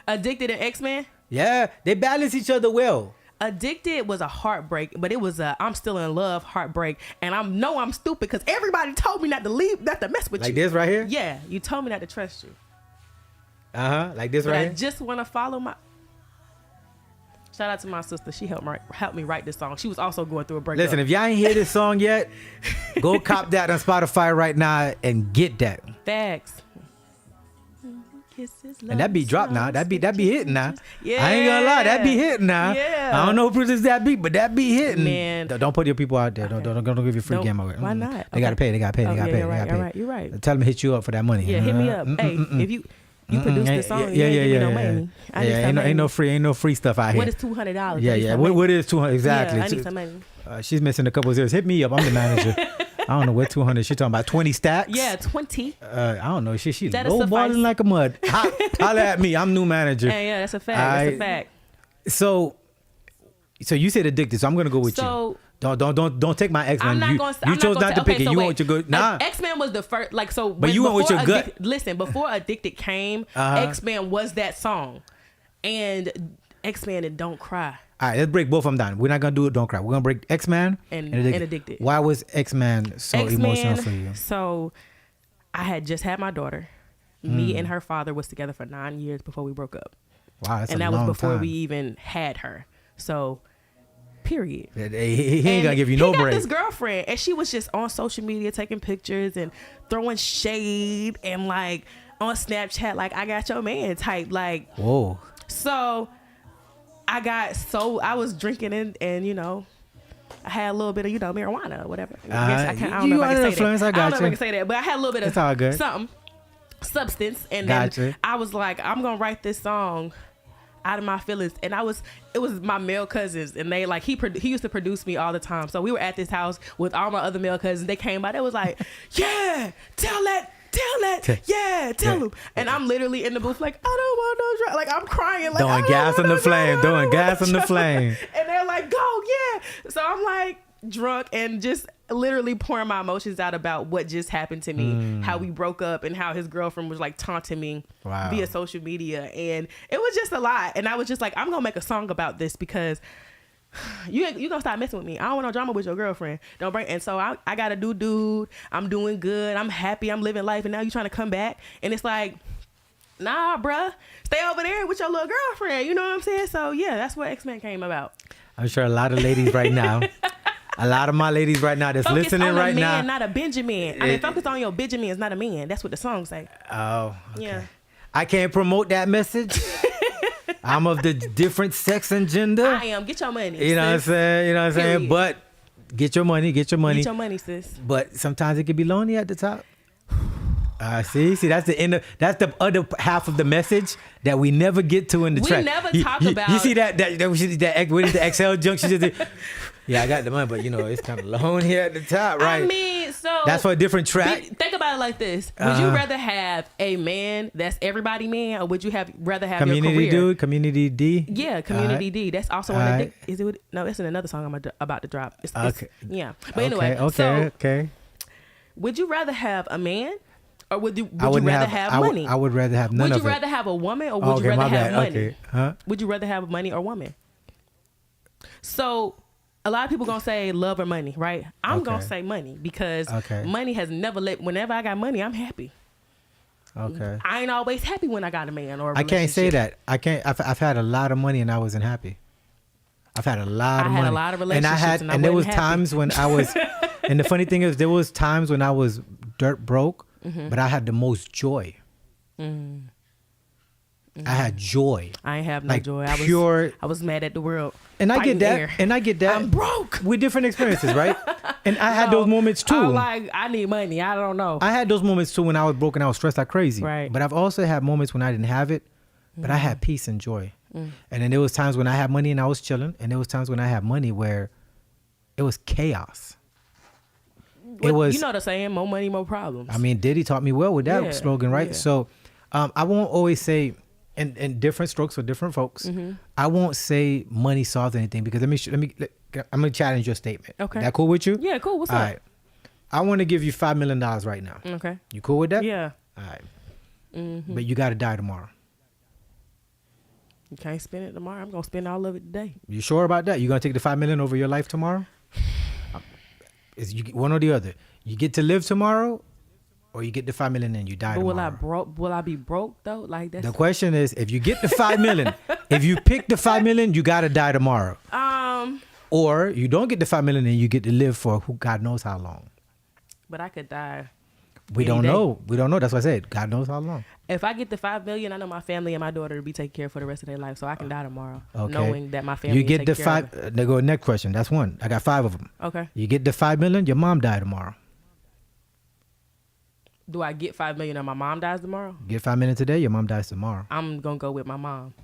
Addicted and X-Man. Yeah, they balance each other well. Addicted was a heartbreak, but it was a I'm still in love heartbreak, and I'm stupid because everybody told me not to mess with you. Like this right here. Yeah, you told me not to trust you. Like this right here. I just want to follow my. Shout out to my sister. She helped me write this song. She was also going through a breakup. Listen, if y'all ain't hear this song yet, go cop that on Spotify right now and get that. Facts. And that beat drop now. That beat hitting now. Yeah. I ain't gonna lie, that beat hitting now. Yeah. I don't know who produced that beat, but that beat hitting. Man. Don't put your people out there. Don't give you free game away. Why not? They gotta pay. They gotta pay. You're right. Tell them to hit you up for that money. Yeah, hit me up. Hey, if you produced this song, you ain't give me no money. Ain't no free stuff out here. What is $200? Yeah. What is 200? Exactly. Yeah, I need some money. She's missing a couple of zeros. Hit me up. I'm the manager. I don't know what 200. She talking about 20 stacks. Yeah, 20. I don't know. She lowballing like a mud. Holla at me. I'm new manager. Yeah, that's a fact. That's a fact. So you said Addicted. So I'm gonna go with you. Don't take my X-Men. You chose not to pick it. You want your good. Nah. X-Men was the first. Like so. But you went with your gut. Listen, before Addicted came, X-Men was that song, and X-Men and Don't Cry. All right, let's break both of them down. We're not gonna do it. Don't Cry. We're gonna break X-Man and Addicted. Why was X-Man so emotional for you? So, I had just had my daughter. Me and her father was together for 9 years before we broke up. Wow, that's and a that long was before time. we even had her. So, Period. He ain't gonna give you no he got break. this girlfriend, and she was just on social media taking pictures and throwing shade and like on Snapchat, like I got your man type, like. Whoa. So I was drinking and you know. I had a little bit of, you know, marijuana or whatever. I don't know if I can say that. I don't know if I can say that, but I had a little bit of something, substance. And then I was like, I'm going to write this song out of my feelings. And it was my male cousins, and they like, he used to produce me all the time. So we were at this house with all my other male cousins. They came by. They was like, yeah, tell that. Yeah, tell him. And I'm literally in the booth like, I don't want no drug. Like I'm crying. Like, throwing gas on the flame. Throwing gas on the flame. And they're like, go, yeah. So I'm like drunk and just literally pouring my emotions out about what just happened to me, how we broke up, and how his girlfriend was like taunting me via social media. And it was just a lot. And I was just like, I'm going to make a song about this because you gonna stop messing with me. I don't want no drama with your girlfriend. Don't bring. And so I got a dude. I'm doing good. I'm happy. I'm living life. And now you trying to come back. And it's like, nah, bruh, stay over there with your little girlfriend. You know what I'm saying? So yeah, that's what X-Men came about. I'm sure a lot of ladies right now, a lot of my ladies right now that's listening right now. Focus on a man, not a Benjamin. I mean, focus on your Benjamin is not a man. That's what the song say. Oh, okay. Yeah. I can't promote that message. I'm of the different sex and gender. I am. Get your money. You know what I'm saying? You know what I'm saying? Period. But get your money. Get your money. Get your money, sis. But sometimes it can be lonely at the top. See, that's the end of, that's the other half of the message that we never get to in the track. We never talk about. You see that what is the XL junction? Yeah, I got the money, but you know it's kind of lonely here at the top, right? I mean, so that's for a different track. Think about it like this: would you rather have a man that's everybody man, or would you rather have community your career? dude, community D? Yeah, community D. That's also one of the. Is it? No, that's in another song I'm about to drop. Okay. Yeah, but anyway. Okay. Would you rather have a man? Or would you rather have money? I would rather have none of it. Would you rather have a woman or would you rather have money? Okay. Huh? Would you rather have money or woman? So a lot of people gonna say love or money, right? I'm gonna say money because money has never whenever I got money, I'm happy. Okay. I ain't always happy when I got a man or a relationship. I can't say that. I can't. I've had a lot of money and I wasn't happy. I've had a lot of money. I had a lot of relationships and there was times when I was. And the funny thing is, there was times when I was dirt broke. Mm-hmm. But I had the most joy. Mm-hmm. I had joy. I ain't have no joy. I was mad at the world. And I get that. I'm broke. With different experiences, right? And I had those moments too. I'm like, I need money. I don't know. I had those moments too when I was broke and I was stressed out crazy. Right. But I've also had moments when I didn't have it, but I had peace and joy. And then there was times when I had money and I was chilling, and there was times when I had money where it was chaos. It was, you know the saying, more money, more problems. I mean, Diddy taught me well with that slogan, right? Yeah. So I won't always say, and different strokes for different folks, I won't say money solves anything because I'm going to challenge your statement. Okay. That cool with you? Yeah, cool. What's up? All right. I want to give you $5 million right now. Okay. You cool with that? Yeah. All right. But you got to die tomorrow. You can't spend it tomorrow. I'm going to spend all of it today. You sure about that? You going to take the $5 million over your life tomorrow? Is you one or the other? You get to live tomorrow, or you get the $5 million and you die tomorrow. Will I be broke though? Like that's the question is, if you get the $5 million, if you pick the $5 million, you gotta die tomorrow. Or you don't get the $5 million and you get to live for who God knows how long. But I could die. We don't know. We don't know. That's what I said. God knows how long. If I get the $5 million, I know my family and my daughter will be taken care of for the rest of their life, so I can die tomorrow, knowing that my family. You get the $5. They go next question. That's one. I got 5 of them. Okay. You get the $5 million. Your mom die tomorrow. Do I get $5 million and my mom dies tomorrow? Get $5 million today. Your mom dies tomorrow. I'm gonna go with my mom.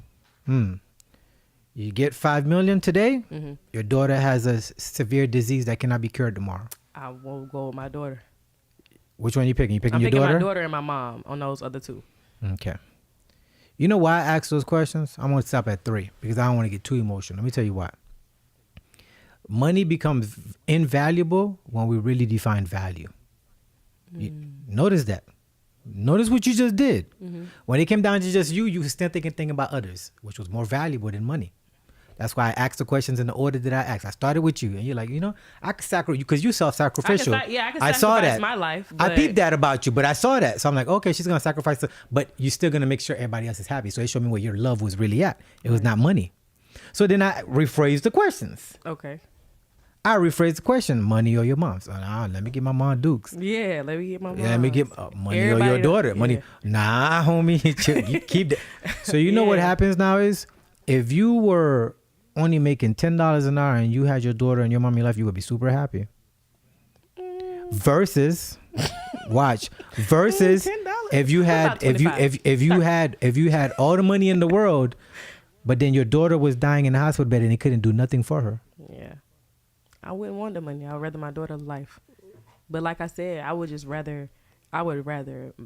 You get $5 million today. Your daughter has a severe disease that cannot be cured tomorrow. I won't go with my daughter. Which one are you picking? You picking I'm your daughter? I'm picking my daughter and my mom on those other 2. Okay. You know why I ask those questions? I'm going to stop at 3 because I don't want to get too emotional. Let me tell you why. Money becomes invaluable when we really define value. Notice that. Notice what you just did. When it came down to just you were still thinking about others, which was more valuable than money. That's why I asked the questions in the order that I asked. I started with you, and you're like, I can sacrifice you because you're self-sacrificial. I can sacrifice my life. I peeped that about you, but I saw that. So I'm like, okay, she's going to sacrifice, but you're still going to make sure everybody else is happy. So it showed me where your love was really at. It was not money. So then I rephrase the questions. Okay. I rephrase the question: money or your mom? So, let me get my mom Dukes. Yeah, let me get my mom. Let me get money Everybody or your daughter. yeah. Money. Nah, homie, you keep that. So you know what happens now is, if you were only making $10 an hour and you had your daughter and your mom in your life, you would be super happy. Versus, watch. Versus, $10. if you had if you had all the money in the world, but then your daughter was dying in the hospital bed and they couldn't do nothing for her. Yeah. I wouldn't want the money. I would rather my daughter's life. But like I said, I would rather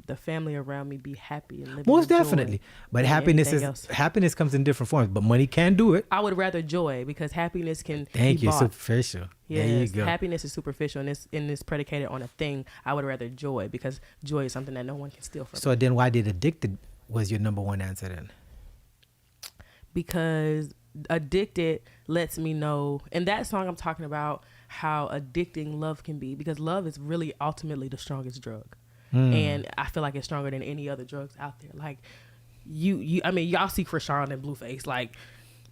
the family around me be happy and live. Most definitely. But happiness comes in different forms. But money can do it. I would rather joy, because happiness can Thank be you. bought. Superficial. Yes, there you go. happiness is superficial and it's predicated on a thing. I would rather joy, because joy is something that no one can steal from me. So then why did addicted was your number one answer then? Because addicted lets me know, and that song I'm talking about how addicting love can be, because love is really ultimately the strongest drug. And I feel like it's stronger than any other drugs out there. Like I mean, y'all see Krishan and Blueface, like,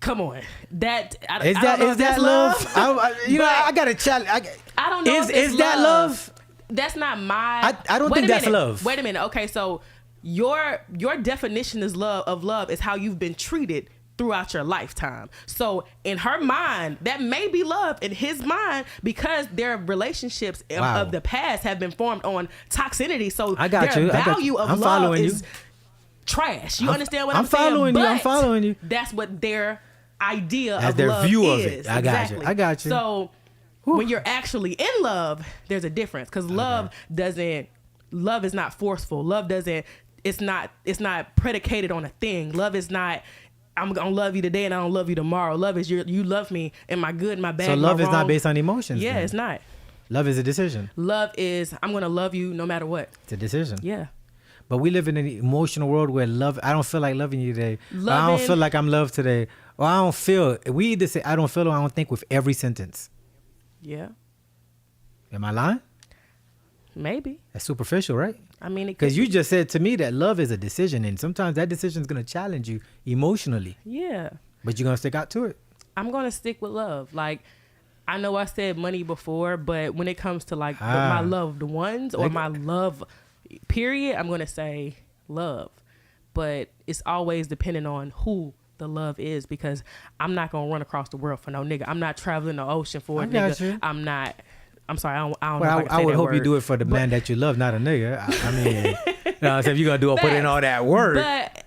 come on, is that love? I got a challenge. I don't know. Is that love? That's not my. I don't think that's love. Wait a minute. Okay, so your definition of love is how you've been treated throughout your lifetime. So in her mind, that may be love. In his mind, because their relationships of the past have been formed on toxicity. So their value of love is trash. You understand what I'm saying? I'm following you. That's what their idea of their love view is. Of it. I got you. So when you're actually in love, there's a difference, because love is not forceful. It's not predicated on a thing. Love is not, I'm gonna love you today and I don't love you tomorrow. Love is you love me in my good, my bad. So love my is wrong. not based on emotions. Yeah, then. it's not. Love is a decision. Love is, I'm gonna love you no matter what. It's a decision. Yeah. But we live in an emotional world where I don't feel like loving you today. I don't feel like I'm loved today. Or I don't feel. We either say I don't feel or I don't think with every sentence. Yeah. Am I lying? Maybe. That's superficial, right? I mean, because you just said to me that love is a decision, and sometimes that decision is going to challenge you emotionally. Yeah. But you're going to stick out to it. I'm going to stick with love. Like, I know I said money before, but when it comes to like my loved ones or my love period, I'm going to say love. But it's always depending on who the love is, because I'm not going to run across the world for no nigga. I'm not traveling the ocean for a nigga. I'm sorry, I don't know if I would hope word. you do it for the man that you love, not a nigga. I mean, if you're going to do it, put in all that work. But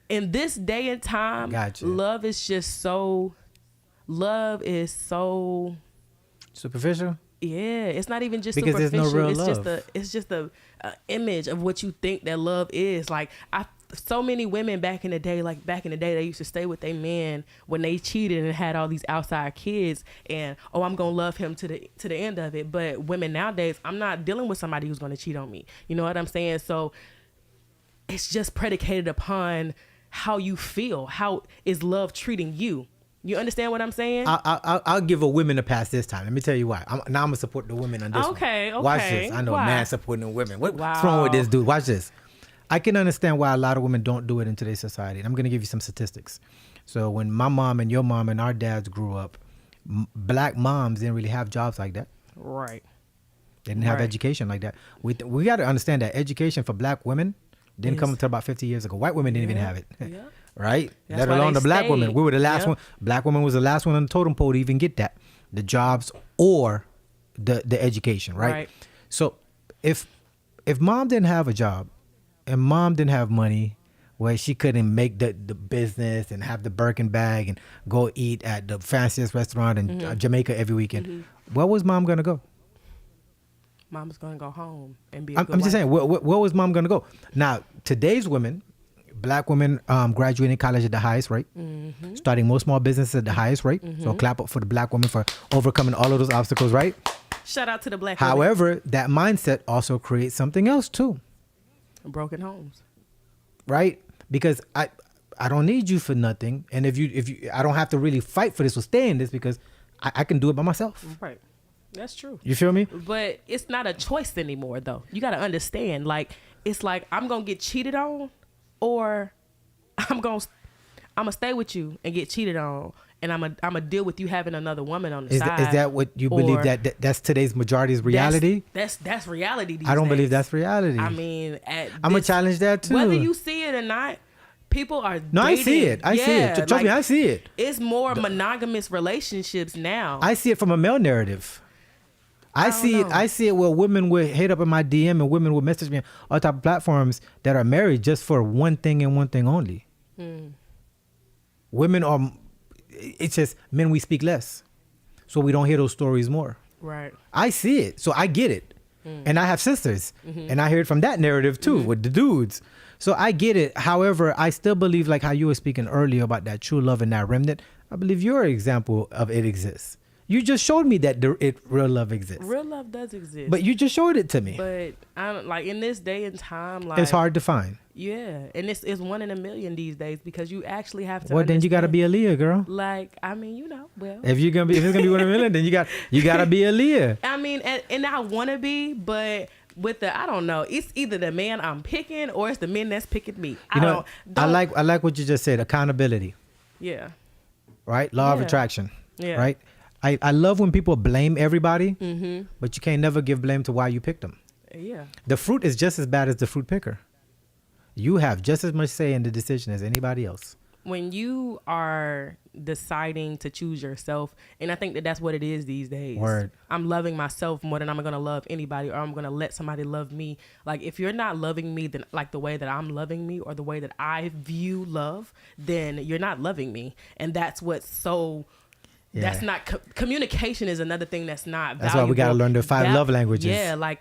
in this day and time, love is so superficial. Yeah, it's not even just because superficial. There's no real love. It's just a image of what you think that love is. Like, so many women back in the day, they used to stay with their man when they cheated and had all these outside kids, and I'm gonna love him to the end of it. But women nowadays, I'm not dealing with somebody who's gonna cheat on me. You know what I'm saying? So it's just predicated upon how you feel. How is love treating you? You understand what I'm saying? I'll give a women a pass this time. Let me tell you why. I'm gonna support the women on this. Okay. Watch this. I know man supporting the women. What's wrong with this dude? Watch this. I can understand why a lot of women don't do it in today's society. And I'm gonna give you some statistics. So when my mom and your mom and our dads grew up, black moms didn't really have jobs like that. Right. They didn't have education like that. We got to understand that education for black women didn't come until about 50 years ago. White women didn't even have it. Yeah. Right? Let alone the black women. We were the last one. Black woman was the last one on the totem pole to even get that. The jobs or the education, right? So if mom didn't have a job and mom didn't have money where she couldn't make the business and have the Birkin bag and go eat at the fanciest restaurant in Jamaica every weekend, where was mom going to go? Mom's going to go home and be I'm just saying, where was mom going to go? Now, today's women, black women graduating college at the highest rate, starting most small businesses at the highest rate. So clap up for the black women for overcoming all of those obstacles, right? Shout out to the black However, women. that mindset also creates something else too. Broken homes. Right? Because I don't need you for nothing. And if you I don't have to really fight for this or stay in this because I can do it by myself. Right. That's true. You feel me? But it's not a choice anymore though. You got to understand, like, it's like I'm going to get cheated on or I'm going I'm gonna stay with you and get cheated on, and I'm gonna deal with you having another woman on the side. Is that what you believe that's today's majority's reality? That's reality. These I don't days. believe that's reality. I mean, I'm gonna challenge that too. Whether you see it or not, people are no, dating. I see it. I see it. Trust me, I see it. It's more monogamous relationships now. I see it from a male narrative. I see it where women would hit up in my DM and women would message me on all type of platforms that are married just for one thing and one thing only. Women are, it's just men, we speak less. So we don't hear those stories more. Right. I see it. So I get it. And I have sisters. And I hear it from that narrative too with the dudes. So I get it. However, I still believe, like how you were speaking earlier about that true love and that remnant, I believe your example of it exists. You just showed me that real love exists. Real love does exist. But you just showed it to me. But I don't, like in this day and time, like it's hard to find. Yeah, and it's 1 in a million these days because you actually have to. Well, then you got to be a Leah, girl. Like, I mean, you know, well, if it's gonna be 1 in a million, then you got to be a Leah. I mean, and I want to be, but with the, I don't know, it's either the man I'm picking or it's the men that's picking me. I like what you just said. Accountability. Yeah. Right. Law of attraction. Yeah. Right. I love when people blame everybody, but you can't never give blame to why you picked them. Yeah. The fruit is just as bad as the fruit picker. You have just as much say in the decision as anybody else. When you are deciding to choose yourself, and I think that's what it is these days. Word. I'm loving myself more than I'm going to love anybody, or I'm going to let somebody love me. Like, if you're not loving me then like the way that I'm loving me or the way that I view love, then you're not loving me. And that's what's so... Yeah. That's not communication is another thing that's not valuable. That's why we got to learn the 5 love languages. Yeah, like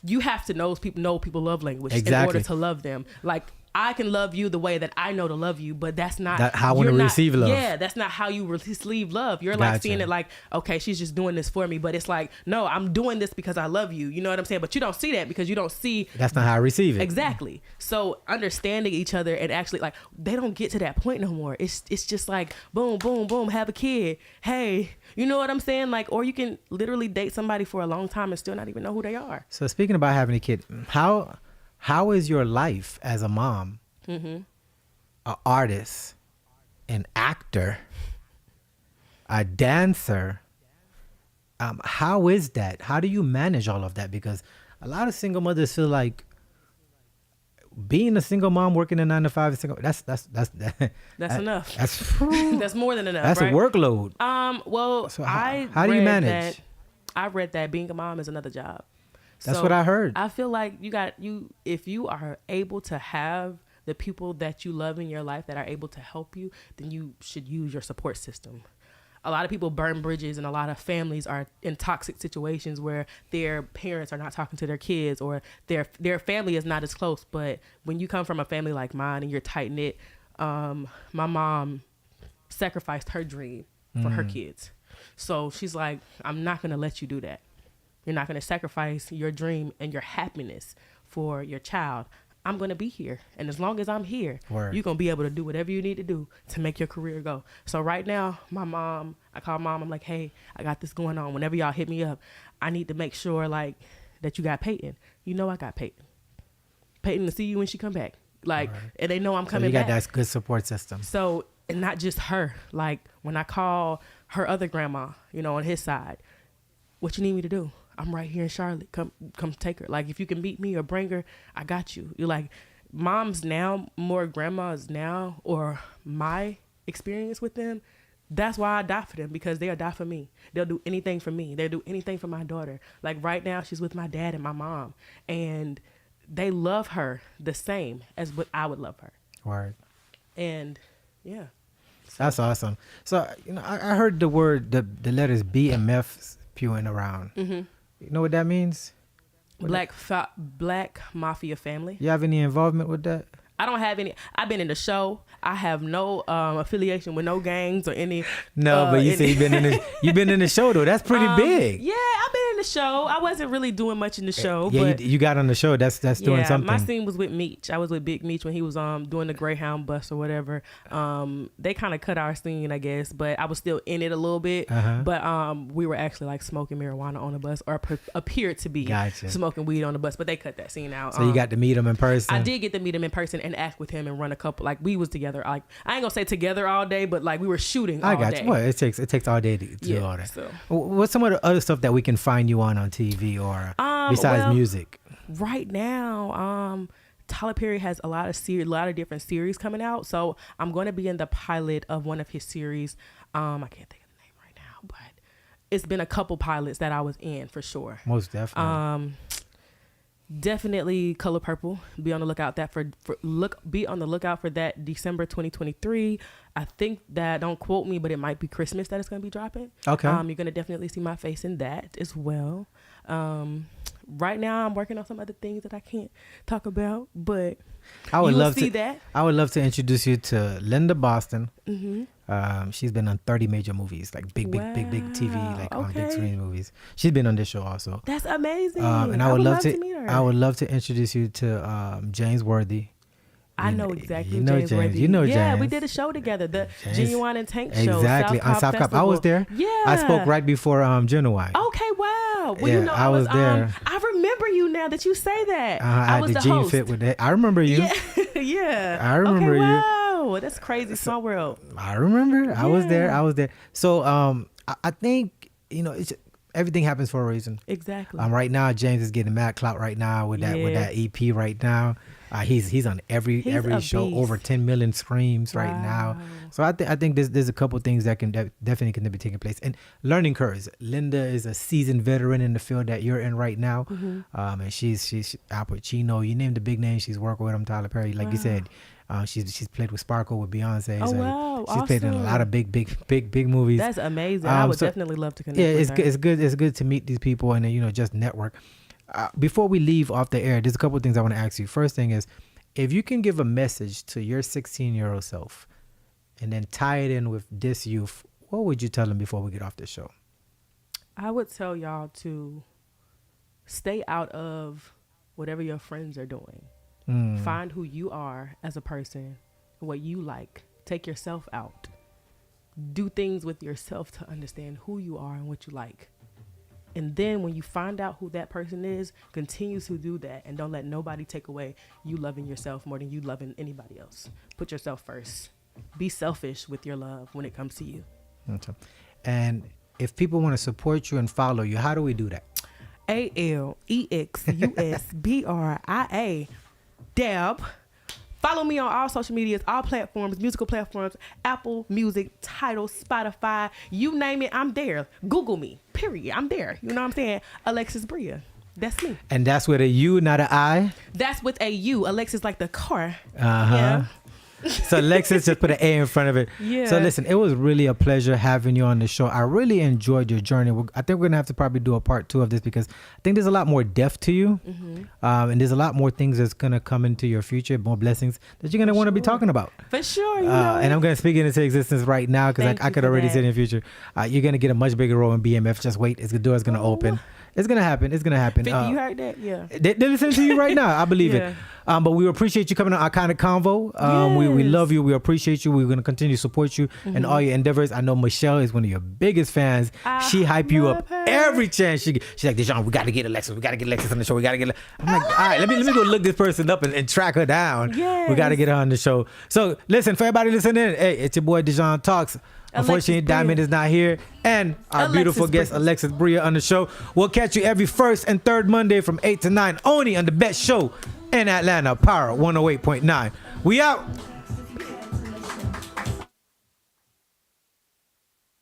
you have to know people love language in order to love them. Like, I can love you the way that I know to love you, but that's not how I want to receive love. Yeah, that's not how you receive love. You're like seeing it like, okay, she's just doing this for me, but it's like, no, I'm doing this because I love you. You know what I'm saying? But you don't see that because you don't see. That's not how I receive it. Exactly. So understanding each other and actually like they don't get to that point no more. It's just like boom, boom, boom, have a kid. Hey, you know what I'm saying? Like, or you can literally date somebody for a long time and still not even know who they are. So speaking about having a kid, how is your life as a mom, an artist, an actor, a dancer? How is that? How do you manage all of that? Because a lot of single mothers feel like being a single mom working a 9 to 5 that's enough. That's that's more than enough. That's right? a workload. Well, so how do you manage? I read that being a mom is another job. That's what I heard. I feel like if you are able to have the people that you love in your life that are able to help you, then you should use your support system. A lot of people burn bridges, and a lot of families are in toxic situations where their parents are not talking to their kids, or their family is not as close. But when you come from a family like mine and you're tight knit, my mom sacrificed her dream for her kids. So she's like, I'm not going to let you do that. You're not going to sacrifice your dream and your happiness for your child. I'm going to be here. And as long as I'm here, you're going to be able to do whatever you need to do to make your career go. So right now, I call mom. I'm like, hey, I got this going on. Whenever y'all hit me up, I need to make sure like that you got Peyton. You know I got Peyton. Peyton to see you when she come back. Like, and they know I'm coming back. So you got that good support system. So, and not just her. Like when I call her other grandma, on his side, what you need me to do? I'm right here in Charlotte. Come take her. Like, if you can meet me or bring her, I got you. You're like, moms now, more grandmas now, or my experience with them, that's why I die for them, because they'll die for me. They'll do anything for me. They'll do anything for my daughter. Like right now, she's with my dad and my mom, and they love her the same as what I would love her. Word. And yeah. That's awesome. So, I heard the word, the letters B and F spewing around. Mm-hmm. You know what that means? Black mafia family. You have any involvement with that? I don't have any. I've been in the show. I have no affiliation with no gangs or any. No, but you say you've been in the show though. That's pretty big. Yeah, I've been in the show. I wasn't really doing much in the show. Yeah, but you got on the show. That's doing something. My scene was with Meech. I was with Big Meech when he was doing the Greyhound bus or whatever. They kind of cut our scene, I guess, but I was still in it a little bit. Uh-huh. But we were actually like smoking marijuana on the bus, or appeared to be smoking weed on the bus. But they cut that scene out. So you got to meet him in person. I did get to meet him in person. and act with him and run a couple. Like we was together. Like I ain't gonna say together all day, but like we were shooting all I got day. you. Well, it takes all day to do all that. So. What's some of the other stuff that we can find you on TV or besides music? Right now, Tyler Perry has a lot of different series coming out. So I'm going to be in the pilot of one of his series. I can't think of the name right now, but it's been a couple pilots that I was in for sure. Most definitely. Definitely Color Purple. Be on the lookout be on the lookout for that December 2023. I think that, don't quote me, but it might be Christmas that it's going to be dropping. Okay. You're going to definitely see my face in that as well. Right now I'm working on some other things that I can't talk about, but I would love to introduce you to Linda Boston. She's been on 30 major movies, like big TV, like on big screen movies. She's been on this show also. That's amazing. And I would love to meet her. I would love to introduce you to James Worthy. I know exactly. You know James. Worthy. You know James. Yeah, we did a show together, the Genuine and Tank show. Exactly, on South Cop. I was there. Yeah. I spoke right before Genuine. Okay, wow. Well, yeah, I was there. I remember you now that you say that. I was the Gene host. Fit with that. I remember you. Yeah. Yeah. I remember you. Wow. That's crazy. Small world. I remember. Yeah. I was there. So I think, everything happens for a reason. Exactly. Right now, James is getting mad clout right now with that EP right now. He's on every show, beast. over 10 million streams right now. So I think there's a couple things that definitely can be taking place. And learning curves. Linda is a seasoned veteran in the field that you're in right now. And she's Al Pacino. You named the big names she's working with him, Tyler Perry. Like you said, she's played with Sparkle with Beyonce. Oh, so wow. She's played in a lot of big movies. That's amazing. I would definitely love to connect with her. It's good to meet these people and just network. Before we leave off the air, there's a couple of things I want to ask you. First thing is, if you can give a message to your 16-year-old self and then tie it in with this youth, what would you tell them before we get off the show? I would tell y'all to stay out of whatever your friends are doing. Find who you are as a person, what you like. Take yourself out. Do things with yourself to understand who you are and what you like. And then when you find out who that person is, continue to do that and don't let nobody take away you loving yourself more than you loving anybody else. Put yourself first. Be selfish with your love when it comes to you. Okay. And if people want to support you and follow you, how do we do that? ALEXUSBRIA Deb. Follow me on all social medias, all platforms, musical platforms, Apple Music, Tidal, Spotify, you name it, I'm there. Google me, period. I'm there. You know what I'm saying? Alexis Bria. That's me. And that's with a U, not an I? That's with a U. Alexis like the car. Yeah. So Alexis just put an A in front of it. Yeah. So listen, it was really a pleasure having you on the show. I really enjoyed your journey. I think we're going to have to probably do a part 2 of this because I think there's a lot more depth to you. And there's a lot more things that's going to come into your future, more blessings that you're going to want to be talking about. For sure. And I'm going to speak it into existence right now because I could already see it in the future. You're going to get a much bigger role in BMF. Just wait. The door is going to open. It's going to happen. 50, you heard that? Yeah. They're listening to you right now. I believe it. But we appreciate you coming on Ikonic Konvo. We love you. We appreciate you. We're going to continue to support you in all your endeavors. I know Michelle is one of your biggest fans. She hype you up every chance she gets. She's like, Dejan, we got to get Alexis. We got to get Alexis on the show. We got to get. I'm like, all right, let me go look this person up and track her down. Yes. We got to get her on the show. So listen, for everybody listening, hey, it's your boy Dejan Talks. Unfortunately, Diamond is not here. And our beautiful guest, Alexis Bria, on the show. We'll catch you every first and third Monday from 8 to 9, only on the best show in Atlanta, Power 108.9. We out.